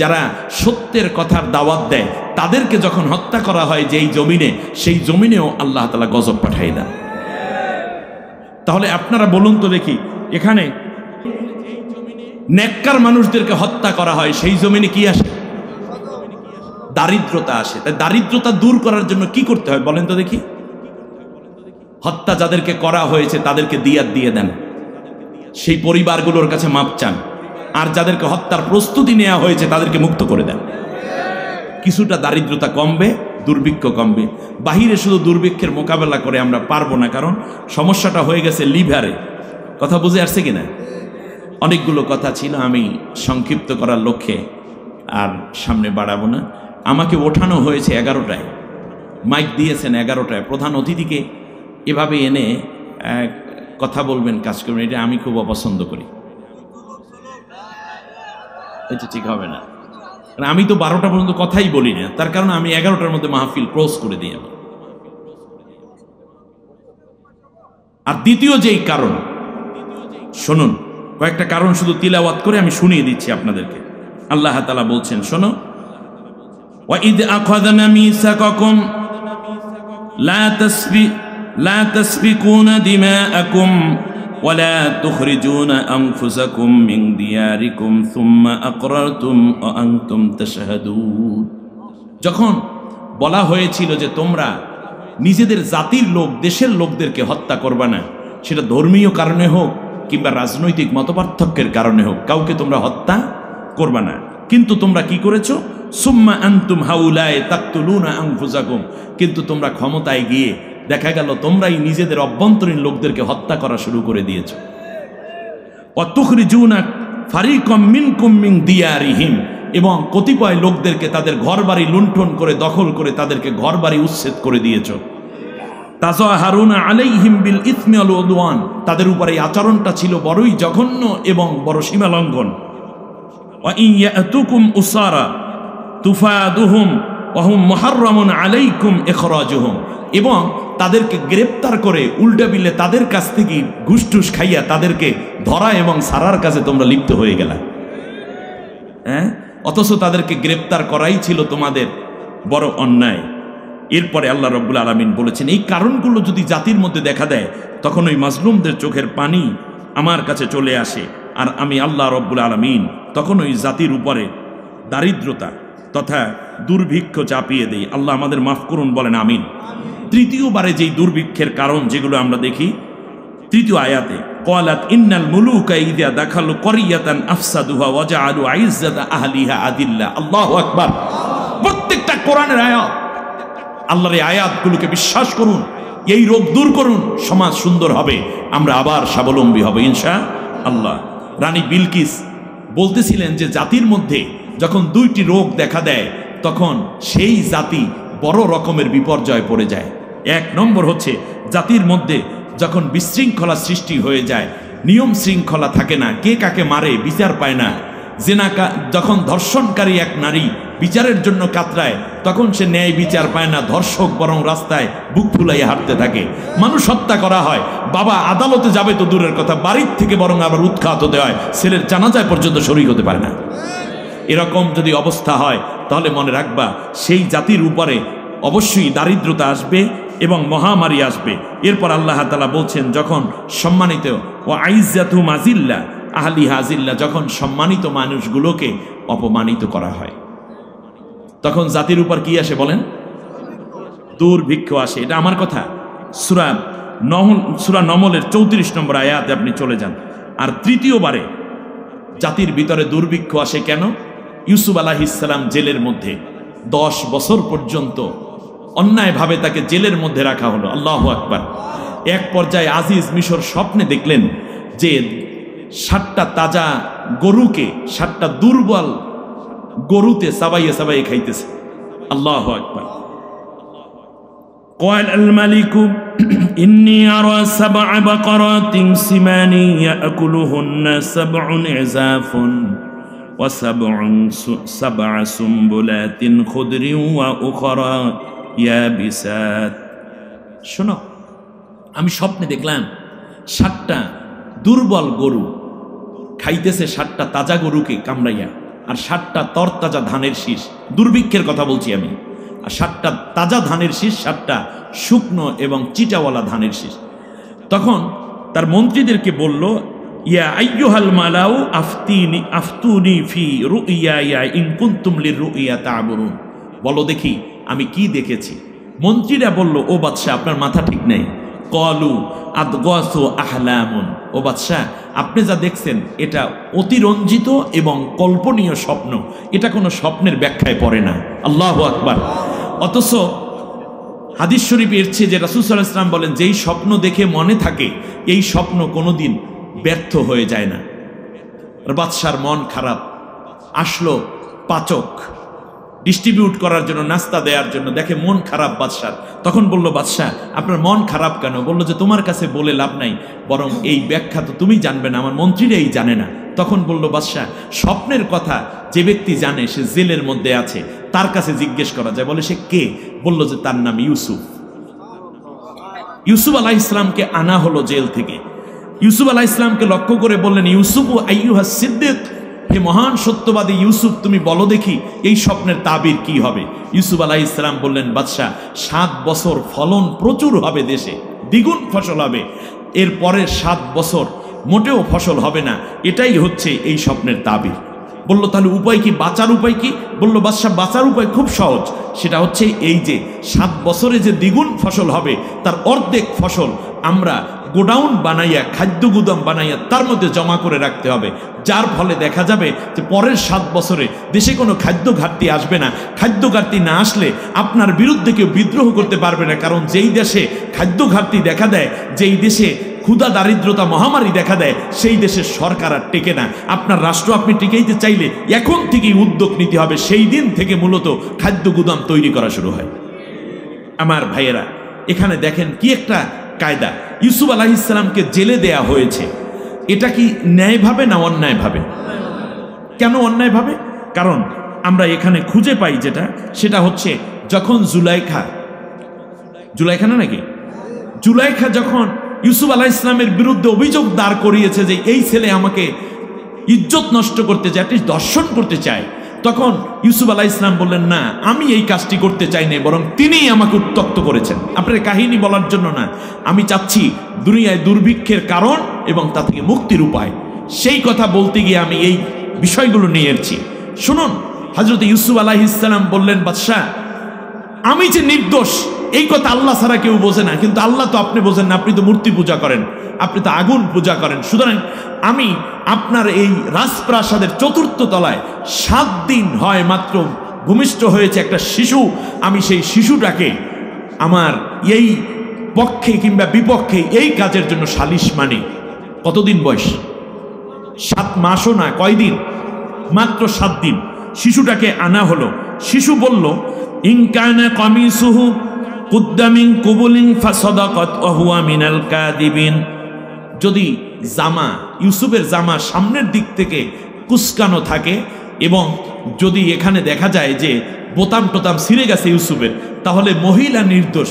যারা সত্যের কথার দাওয়াত দেয় তাদেরকে যখন হত্যা করা হয় যেই জমিনে, সেই জমিনেও আল্লাহ তাআলা গজব পাঠায় দেন। তাহলে আপনারা বলুন তো দেখি, এখানে নেককার মানুষদেরকে হত্যা করা হয়, সেই জমিনে কি আসে? দারিদ্রতা আসে। তাই দারিদ্রতা দূর করার জন্য কি করতে হয় বলেন তো দেখি? হত্যা যাদেরকে করা হয়েছে তাদেরকে দিয়াত দিয়ে দেন, সেই পরিবারগুলোর কাছে মাপ চান। আর যাদেরকে হত্যার প্রস্তুতি নেওয়া হয়েছে তাদেরকে মুক্ত করে দেন। কিছুটা দারিদ্রতা কমবে, দুর্ভিক্ষ কমবে। বাহিরে শুধু দুর্ভিক্ষের মোকাবেলা করে আমরা পারবো না, কারণ সমস্যাটা হয়ে গেছে লিভারে। কথা বুঝে আসছে কিনা? অনেকগুলো কথা ছিল, আমি সংক্ষিপ্ত করার লক্ষ্যে আর সামনে বাড়াবো না। আমাকে ওঠানো হয়েছে 11টায়, মাইক দিয়েছেন 11টায়। প্রধান অতিথিকে এভাবে এনে কথা বলবেন, কাজ করবেন, এটা আমি খুব অপছন্দ করি। এটা ঠিক হবে না। আমি তো 12টা পর্যন্ত কথাই বলি না, তার কারণ আমি 11টার মধ্যে মাহফিল ক্লোজ করে দিই। আর দ্বিতীয় যেই কারণ, শুনুন, কয়েকটা কারণ শুধু তিলাওয়াত করে আমি শুনিয়ে দিচ্ছি আপনাদেরকে। আল্লাহ তাআলা বলছেন, শোনো, ওয়াইদ আখাযনা মিসাকাকুম লা তাসফিকুনা দিমাআকুম ওয়ালা তুখরিজুনা আনফুসাকুম মিন দিয়ারিকুম সুম্মা আকরারতুম ওয়া আনতুম তাশহাদুন। যখন বলা হয়েছিল যে তোমরা নিজেদের জাতির লোক, দেশের লোকদেরকে হত্যা করবে না, সেটা ধর্মীয় কারণে হোক কিংবা রাজনৈতিক মতপার্থক্যের কারণে হোক, কাউকে তোমরা হত্যা করবে না, কিন্তু তোমরা কি করেছো? সুম্মা আনতুম হাউলায়ে তাকতুলুনা আনফুসাকুম, কিন্তু তোমরা ক্ষমতায় গিয়ে দেখা গেল তোমরাই নিজেদের অভ্যন্তরীণ লোকদেরকে হত্যা করা শুরু করে দিয়েছো। ওয়া তুখরিজুনা ফারিকাম মিনকুম মিন দিয়ারিহিম, এবং কতিপয় লোকদেরকে তাদের ঘরবাড়ি লুণ্ঠন করে, দখল করে তাদেরকে ঘরবাড়ি উচ্ছেদ করে দিয়েছো। তাযাহারুনা আলাইহিম বিল ইসমি ওয়াল উদওয়ান, তাদের উপরে এই আচরণটা ছিল বড়ই জঘন্য এবং বড় সীমালঙ্ঘন। ওয়া ইন ইয়াতুকুম উসারা তুফাদুহুম ওয়া হুম মুহাররামুন আলাইকুম ইখরাজুহুম, এবং তাদেরকে গ্রেপ্তার করে উল্টাবিলে তাদের কাছ থেকে ঘুষটুস খাইয়া তাদেরকে ধরা এবং সারার কাজে তোমরা লিপ্ত হয়ে গেলা। হ্যাঁ, অথচ তাদেরকে গ্রেপ্তার করাই ছিল তোমাদের বড় অন্যায়। এরপরে আল্লাহ রাব্বুল আলামিন বলেছেন, এই কারণগুলো যদি জাতির মধ্যে দেখা দেয়, তখন ওই মাজলুমদের চোখের পানি আমার কাছে চলে আসে, আর আমি আল্লাহ রাব্বুল আলামিন তখন ওই জাতির উপরে দারিদ্রতা তথা দুর্ভিক্ষ চাপিয়ে দেই। আল্লাহ আমাদের মাফ করুন, বলেন আমিন। তৃতীয়বারে যেই দুর্ভিক্ষের কারণ যেগুলো আমরা দেখি, তৃতীয় আয়াতে ক্বালাত ইন্নাল মুলুকা ইযা দাখালু ক্বরিয়াতান আফসাদুহা ওয়া জাআলু আইজ্জাতা আহলিহা আদিল্লা। আল্লাহু আকবার। প্রত্যেকটা কোরআনের আয়াত, আল্লাহর এই আয়াতগুলোকে বিশ্বাস করুন, এই রোগ দূর করুন, সমাজ সুন্দর হবে, আমরা আবার স্বাবলম্বী হব ইনশাআল্লাহ। রানী বিলকিস বলতেছিলেন যে জাতির মধ্যে যখন 2টি রোগ দেখা দেয়, তখন সেই জাতি বড় রকমের বিপর্যয় পড়ে যায়। 1 নম্বর হচ্ছে জাতির মধ্যে যখন বিশৃঙ্খলা সৃষ্টি হয়ে যায়, নিয়ম শৃঙ্খলা থাকে না, কে কাকে মারে বিচার পায় না। যখন ধর্ষণকারী এক নারী বিচারের জন্য কাতরায়, তখন সে ন্যায় বিচার পায় না, ধর্ষক বরং রাস্তায় বুক ফুলাইয়া হাঁটতে থাকে। মানুষ হত্যা করা হয়, বাবা আদালতে যাবে তো দূরের কথা, বাড়ির থেকে বরং আবার উৎখাত হতে হয়, ছেলের জানাজায় পর্যন্ত শরীক হতে পারে না। এরকম যদি অবস্থা হয়, তাহলে মনে রাখবা সেই জাতির উপরে অবশ্যই দারিদ্রতা আসবে এবং মহামারী আসবে। এরপর আল্লাহ তাআলা বলছেন, যখন সম্মানিত ও আইজ্জাতু মাজিল্লা আহলি হাজিল্লা, যখন সম্মানিত মানুষগুলোকে অপমানিত করা হয়, তখন জাতির উপর কি আসে বলেন? দুর্ভিক্ষ আসে। এটা আমার কথা, সূরা নমলের 34 নম্বর আয়াতে আপনি চলে যান। আর তৃতীয়বারে জাতির ভিতরে দুর্ভিক্ষ আসে কেন? ইউসুফ আলাইহিস সালাম জেলের মধ্যে 10 বছর পর্যন্ত অন্যায়ভাবে তাকে জেলের মধ্যে রাখা হলো। আল্লাহু আকবার। এক পর্যায়ে আজিজ মিশর স্বপ্নে দেখলেন যে 7টা তাজা গরুকে 7টা দুর্বল গরুতে সাবাইয়ে সাবাইয়ে খাইতেছে। আল্লাহু আকবার। قال الملك إني أرى 7 بقرات سمان يأكلهن 7 عزاف و7 سنبلات خضر وأخرى يابسات। শোনো, আমি স্বপ্নে দেখলাম 7টা দুর্বল গরু খাইতেছে 7টা তাজা গরুকে কামড়াইয়া, আর 7টা তরতাজা ধানের শীষ, দুর্ভিক্ষের কথা বলছি আমি, আর 7টা তাজা ধানের শীষ, 7টা শুকনো এবং চিটাওয়ালা ধানের শীষ। তখন তার মন্ত্রীদেরকে বলল, ইয়া আইয়ুহাল মালাউ আফতুনি ফি রুইয়া ইন কুনতুম লিররুইয়া তা'বুরুন। বলো দেখি আমি কি দেখেছি। মন্ত্রীরা বলল, ও বাদশাহ আপনার মাথা ঠিক নেই। কলু আদগাসু আহলামুন। ও বাদশাহ আপনি যা দেখছেন এটা অতিরঞ্জিত এবং কল্পনীয় স্বপ্ন, এটা কোনো স্বপ্নের ব্যাখ্যায় পড়ে না। আল্লাহু আকবার। অথচ হাদিস শরীফ এসেছে যে রাসূল সাল্লাল্লাহু আলাইহি ওয়াসাল্লাম বলেন, যেই স্বপ্ন দেখে মনে থাকে এই স্বপ্ন কোনোদিন ব্যর্থ হয়ে যায় না। বাদশার মন খারাপ, আসলো পাচক ডিস্ট্রিবিউট করার জন্য, নাস্তা দেওয়ার জন্য, দেখে মন খারাপ বাদশার। তখন বলল, বাদশাহ আপনার মন খারাপ কেন? বলল যে তোমার কাছে বলে লাভ নাই, বরং এই ব্যাখ্যা তো তুমি জানবে না, আমার মন্ত্রীরাই জানে না। তখন বলল, বাদশাহ স্বপ্নের কথা যে ব্যক্তি জানে সে জেলের মধ্যে আছে, তার কাছে জিজ্ঞেস করা যায়। বলে সে কে? বলল যে তার নাম ইউসুফ। ইউসুফ আলাইহিস সালামকে আনা হলো জেল থেকে। ইউসুফ আলাইহিস সালামকে লক্ষ্য করে বললেন, ইউসুফ আইয়ুহাস সিদ্দিক, হে মহান সত্যবাদী ইউসুফ, তুমি বলো দেখি এই স্বপ্নের তাবির কি হবে। ইউসুফ আলাইহিস সালাম বললেন, বাদশাহ 7 বছর ফলন প্রচুর হবে, দেশে দ্বিগুণ ফসল হবে, এর পরের 7 বছর মোটেও ফসল হবে না, এটাই হচ্ছে এই স্বপ্নের তাবির। বলল, তাহলে উপায় কি, বাঁচার উপায় কি? বলল, বাদশাহ বাঁচার উপায় খুব সহজ, সেটা হচ্ছে এই যে 7 বছরে যে দ্বিগুণ ফসল হবে তার অর্ধেক ফসল আমরা গোডাউন বানাইয়া, খাদ্য গুদাম বানাইয়া তার মধ্যে জমা করে রাখতে হবে, যার ফলে দেখা যাবে যে পরের 7 বছরে দেশে কোনো খাদ্য ঘাটতি আসবে না। খাদ্য ঘাটতি না আসলে আপনার বিরুদ্ধে কেউ বিদ্রোহ করতে পারবে না, কারণ যেই দেশে খাদ্য ঘাটতি দেখা দেয়, যেই দেশে ক্ষুধা দারিদ্রতা মহামারী দেখা দেয়, সেই দেশের সরকার আর টেকে না। আপনার রাষ্ট্র আপনি টিকাইতে চাইলে এখন থেকেই উদ্যোগ নিতে হবে, সেই দিন থেকে মূলত খাদ্য গুদাম তৈরি করা শুরু হয়। আমার ভাইয়েরা, এখানে দেখেন কি একটা কায়দা। ইউসুফ আলাইহিস সালামকে জেলে দেয়া হয়েছে, এটা কি ন্যায়ভাবে না অন্যায়ভাবে? কেন অন্যায়ভাবে? কারণ আমরা এখানে খুঁজে পাই যেটা, সেটা হচ্ছে যখন জুলাইখা না নাকি, জুলাইখা যখন ইউসুফ আলাইহিস সালামের বিরুদ্ধে অভিযোগ দাঁড় করিয়েছে যে এই ছেলে আমাকে ইজ্জত নষ্ট করতে চায়, দর্শন করতে চায়, তখন ইউসুফ আলাইহিস সালাম বললেন, না আমি এই কাজটি করতে চাই না, বরং তিনিই আমাকে উত্ত্যক্ত করেছেন। আপনার কাহিনী বলার জন্য না, আমি চাচ্ছি দুনিয়ায় দুর্ভিক্ষের কারণ এবং তা থেকে মুক্তির উপায়, সেই কথা বলতে গিয়ে আমি এই বিষয়গুলো নিয়ে এসেছি। শুনুন, হযরত ইউসুফ আলাইহিস সালাম বললেন, বাদশাহ আমি যে নির্দোষ এই কথা আল্লাহ ছাড়া কেউ বোঝে না, কিন্তু আল্লাহ তো আপনি বোঝেন না, আপনি তো মূর্তি পূজা করেন, আপনি তো আগুন পূজা করেন, সুতরাং আমি আপনার এই রাজপ্রাসাদের 4র্থ তলায় 7 দিন হয় মাত্র ভূমিষ্ঠ হয়েছে একটা শিশু, আমি সেই শিশুটাকে আমার এই পক্ষে কিংবা বিপক্ষে এই কাজের জন্য সালিশ মানি। কতদিন বয়স? 7 মাসও না, কয়দিন? মাত্র 7 দিন। শিশুটাকে আনা হলো। শিশু বলল, ইনকানা কামিসুহু কুদ্দা মিন কুবুলিন ফাসাদাকাত ওয়া হুয়া মিনাল কাযিবিন। যদি জামা, ইউসুফের জামা সামনের দিক থেকে কুচকানো থাকে এবং যদি এখানে দেখা যায় যে বোতাম টোতাম ছিঁড়ে গেছে ইউসুফের, তাহলে মহিলা নির্দোষ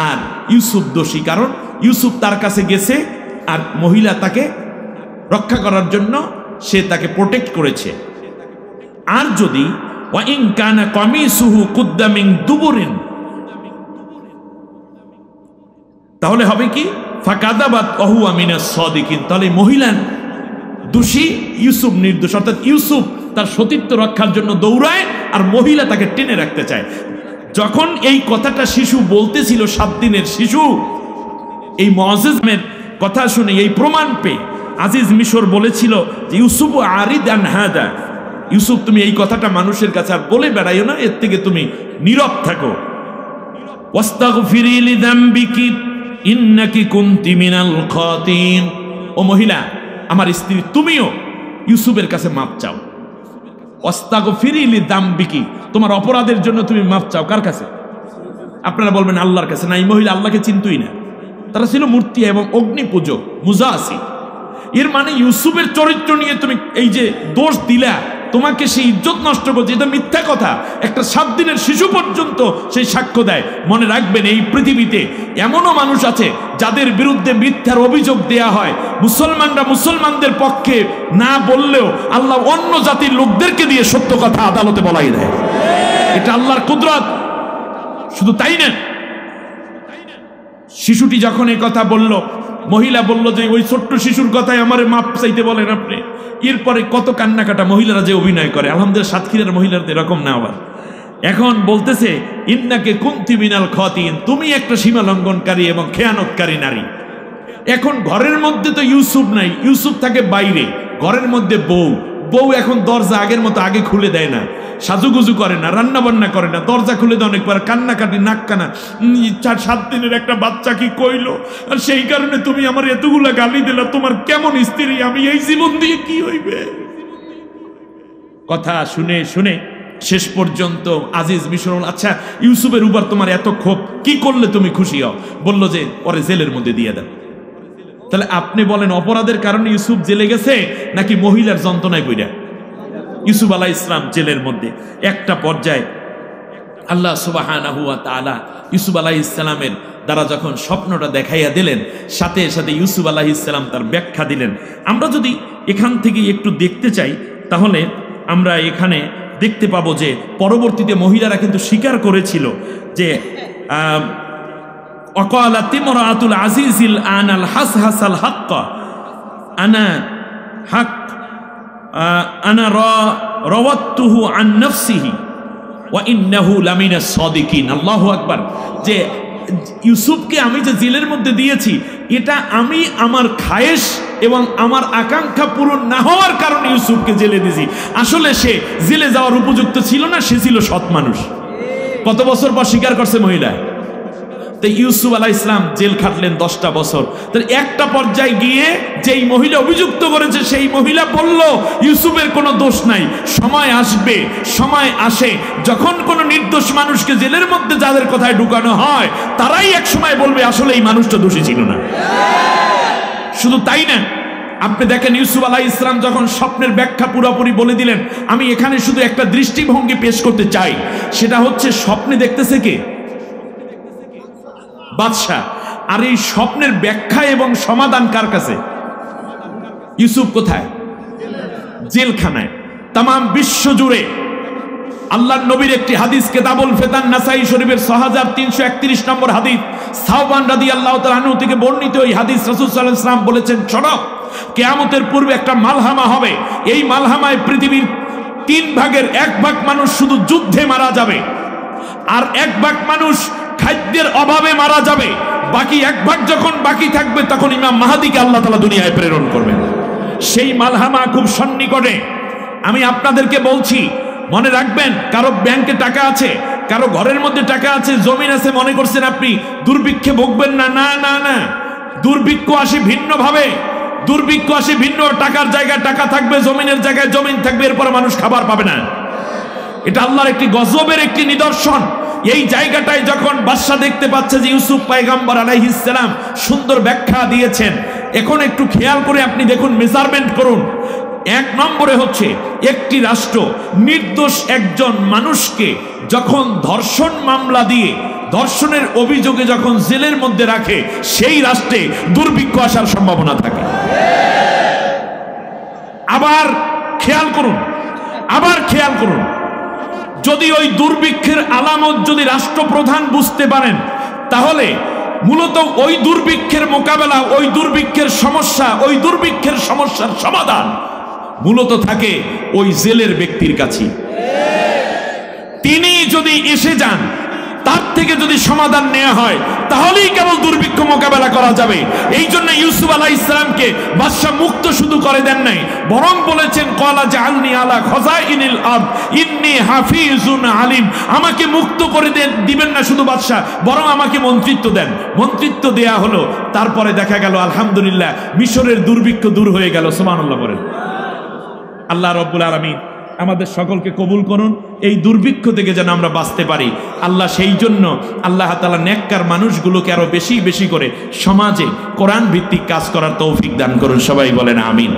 আর ইউসুফ দোষী, কারণ ইউসুফ তার কাছে গেছে আর মহিলা তাকে রক্ষা করার জন্য সে তাকে প্রোটেক্ট করেছে। আর যদি ওয়া ইন কানা কামিসুহু কুদ্দা মিন দুবুরিন, তাহলে হবে কি, ফাকাদাবাত ওয়া হুয়া মিনাস সাদিকিন, তাহলে মহিলা দোষী, ইউসুফ নির্দোষ। অর্থাৎ ইউসুফ তার সতীত্ব রক্ষার জন্য দৌড়ায় আর মহিলা তাকে টেনে রাখতে চায়। যখন এই কথাটা শিশু বলতেছিল, 7 দিনের শিশু, এই মুআজ্জিজের কথা শুনে, এই প্রমাণ পেয়ে আজিজ মিশর বলেছিল যে ইউসুফ আরিদ আন হাদা, ইউসুফ তুমি এই কথাটা মানুষের কাছে আর বলে বেড়াইও না, এর থেকে তুমি নীরব থাকো। ওয়াস্তাগফিরি লিযামবিকি ইন্নাকি কুনতি মিনাল খাতিন। ও মহিলা, আমার স্ত্রী, তুমিও ইউসুফের কাছে মাপ চাও। ওয়াস্তাগফিরি লিযামবিকি, তোমার অপরাধের জন্য তুমি মাপ চাও। কার কাছে? আপনারা বলবেন আল্লাহর কাছে না, এই মহিলা আল্লাহকে চিনতই না, তারা ছিল মূর্তি এবং অগ্নি পূজক মুজাসি। এর মানে ইউসুফের চরিত্র নিয়ে তুমি এই যে দোষ দিলা, তোমাকে সেই ইজ্জত নষ্ট করছে, এটা মিথ্যা কথা। একটা 7 দিনের শিশু পর্যন্ত সেই সাক্ষ্য দেয়। মনে রাখবেন, এই পৃথিবীতে এমনও মানুষ আছে যাদের বিরুদ্ধে মিথ্যার অভিযোগ দেয়া হয়, মুসলমানরা মুসলমানদের পক্ষে না বললেও আল্লাহ অন্য জাতির লোকদেরকে দিয়ে সত্য কথা আদালতে বলাই দেয়। এটা আল্লাহর কুদরত। শুধু তাই না, শিশুটি যখন এই কথা বলল, মহিলা বলল যে ওই ছোট্ট শিশুর কথায় আমারে মাপ চাইতে বলেন আপনি। এরপরে কত কান্নাকাটা, মহিলারা যে অভিনয় করে, আলহামদুলিল্লাহ সাতক্ষীরার মহিলারা এরকম না। আবার এখন বলতেছে ইন্নাকে কুনতি মিনাল খাতিন, তুমি একটা সীমা লঙ্ঘনকারী এবং খেয়ানতকারী নারী। এখন ঘরের মধ্যে তো ইউসুফ নাই, ইউসুফ থাকে বাইরে, ঘরের মধ্যে বউ এখন দরজা আগের মতো আগে খুলে দেয় না, সাজুগুজু করে না, রান্না বান্না করে না, দরজা খুলে দেয় অনেকবার, কান্নাকাটি, নাক কানা, 4-7 দিনের একটা বাচ্চা কি কইলো, আর সেই কারণে তুমি আমার এতগুলা গালি দিলা, তোমার কেমন স্ত্রী, আমি এই জীবন দিয়ে কি হইবে। কথা শুনে শুনে শেষ পর্যন্ত আজিজ মিশর, আচ্ছা ইউসুফের উপর তোমার এত ক্ষোভ, কি করলে তুমি খুশি হও? বললো যে পরে জেলের মধ্যে দিয়ে দাও। তাহলে আপনি বলেন অপরাধের কারণে ইউসুফ জেলে গেছে নাকি মহিলার যন্ত্রণায় পইড়া? ইউসুফ আলাইহিস সালাম জেলের মধ্যে। একটা পর্যায়ে আল্লাহ সুবহানাহু ওয়া তাআলা ইউসুফ আলাইহিস সালামের দ্বারা যখন স্বপ্নটা দেখাইয়া দিলেন, সাথে সাথে ইউসুফ আলাইহিস সালাম তার ব্যাখ্যা দিলেন। আমরা যদি এখান থেকে একটু দেখতে চাই, তাহলে আমরা এখানে দেখতে পাবো যে পরবর্তীতে মহিলারা কিন্তু স্বীকার করেছিল যে وقالت امرأة العزيز الآن الحسحس الحق أنا راودته عن نفسه وإنه لمن الصادقين। আল্লাহু আকবার। যে ইউসুফকে আমি যে জেলের মধ্যে দিয়েছি, এটা আমি আমার খায়েশ এবং আমার আকাঙ্ক্ষা পূরণ না হওয়ার কারণে ইউসুফকে জেলে দিয়েছি। আসলে সে জেলে যাওয়ার উপযুক্ত ছিল না, সে ছিল সৎ মানুষ। কত বছর পর স্বীকার করছে মহিলা? ইউসুফ আলাইহিস সালাম জেল খাটলেন 10টা বছর। একটা পর্যায়ে গিয়ে যেই মহিলা অভিযুক্ত করেছে সেই মহিলা বলল ইউসুফের কোনো দোষ নাই। সময় আসবে, সময় আসে যখন কোনো নির্দোষ মানুষকে জেলের মধ্যে যাদের কথায় ঢুকানো হয়, তারাই এক সময় বলবে আসলে এই মানুষটা দোষী ছিল না। শুধু তাই না, আপনি দেখেন ইউসুফ আলাইহিস সালাম যখন স্বপ্নের ব্যাখ্যা পুরোপুরি বলে দিলেন, আমি এখানে শুধু একটা দৃষ্টিভঙ্গি পেশ করতে চাই, সেটা হচ্ছে স্বপ্নে দেখতেছে কে? বাদশাহ। আর এই স্বপ্নের ব্যাখ্যা এবং সমাধান কার কাছে? ইউসুফ কোথায়? জেলখানায়। তাম বিশ্ব জুড়ে আল্লাহর নবীর একটি হাদিস, কিতাবুল ফিতান, নাসাই শরীফের 6331 নম্বর হাদিস, সাওবান রাদিয়াল্লাহু তাআলা আনহু থেকে বর্ণিত। এই হাদিস রাসূল সাল্লাল্লাহু আলাইহি ওয়াসাল্লাম বলেছেন, শোনো, কিয়ামতের পূর্বে একটা মালহামা হবে। এই মালহামায় পৃথিবীর 3 ভাগের 1 ভাগ মানুষ শুধু যুদ্ধে মারা যাবে, আর 1 ভাগ মানুষ খাদ্যের অভাবে মারা যাবে। বাকি 1 ভাগ যখন বাকি থাকবে, তখন ইমাম মাহদিকে আল্লাহ তাআলা দুনিয়ায় প্রেরণ করবেন। সেই মালহামা খুব সন্নিকটে। আমি আপনাদেরকে বলছি, মনে রাখবেন, কারো ব্যাংকে টাকা আছে, কারো ঘরের মধ্যে টাকা আছে, জমিন আছে, মনে করছেন আপনি দুর্ভিক্ষে ভুগবেন না। না না না, দুর্ভিক্ষ আসে ভিন্ন ভাবে। দুর্ভিক্ষ আসে ভিন্ন, টাকার জায়গায় টাকা থাকবে, জমিনের জায়গায় জমিন থাকবে, এরপর মানুষ খাবার পাবে না। এটা আল্লাহর একটি গজবের একটি নিদর্শন। এই জায়গাটায় যখন বাদশা দেখতে পাচ্ছে যে ইউসুফ পয়গম্বর আলাইহিস সালাম সুন্দর ব্যাখ্যা দিয়েছেন, এখন একটু খেয়াল করে আপনি দেখুন, মেজারমেন্ট করুন। 1 নম্বরে হচ্ছে, একটি রাষ্ট্র নির্দোষ একজন মানুষকে যখন ধর্ষণ মামলা দিয়ে, ধর্ষণের অভিযোগে যখন জেলের মধ্যে রাখে, সেই রাষ্ট্রে দুর্ভিক্ষ আসার সম্ভাবনা থাকে। আবার খেয়াল করুন, যদি ওই দুর্ভিক্ষের আলামত যদি রাষ্ট্রপ্রধান বুঝতে পারেন, তাহলে মূলত ওই দুর্ভিক্ষের মোকাবেলা, ওই দুর্ভিক্ষের সমস্যা, ওই দুর্ভিক্ষের সমস্যার সমাধান মূলত থাকে ওই জেলের ব্যক্তির কাছে। তিনি যদি এসে যান, তার থেকে যদি সমাধান নেওয়া হয়, তাহলেই কেবল দুর্ভিক্ষ মোকাবেলা করা যাবে। এই জন্য ইউসুফ আলাইহিস সালামকে বাদশা মুক্ত শুধু করে দেন নাই, বরং বলেছেন, ক্বালা জাআলনি আলা খাযাইনিল আরদ ইন্নী হাফিজুন আলিম। আমাকে মুক্ত করে দিবেন না শুধু বাদশা, বরং আমাকে মন্ত্রিত্ব দেন। মন্ত্রিত্ব দেয়া হলো। তারপরে দেখা গেল আলহামদুলিল্লাহ মিশরের দুর্ভিক্ষ দূর হয়ে গেল। সুবহানাল্লাহ বলেন। আল্লাহ রাব্বুল আলামিন আমাদের সকলকে কবুল করুন। এই দুর্ভিক্ষ থেকে যেন আমরা বাঁচতে পারি আল্লাহ সেই জন্য আল্লাহ তাআলা নেককার মানুষগুলোকে আরো বেশি বেশি করে সমাজে কোরআন ভিত্তিক কাজ করার তৌফিক দান করুন। সবাই বলেন আমিন।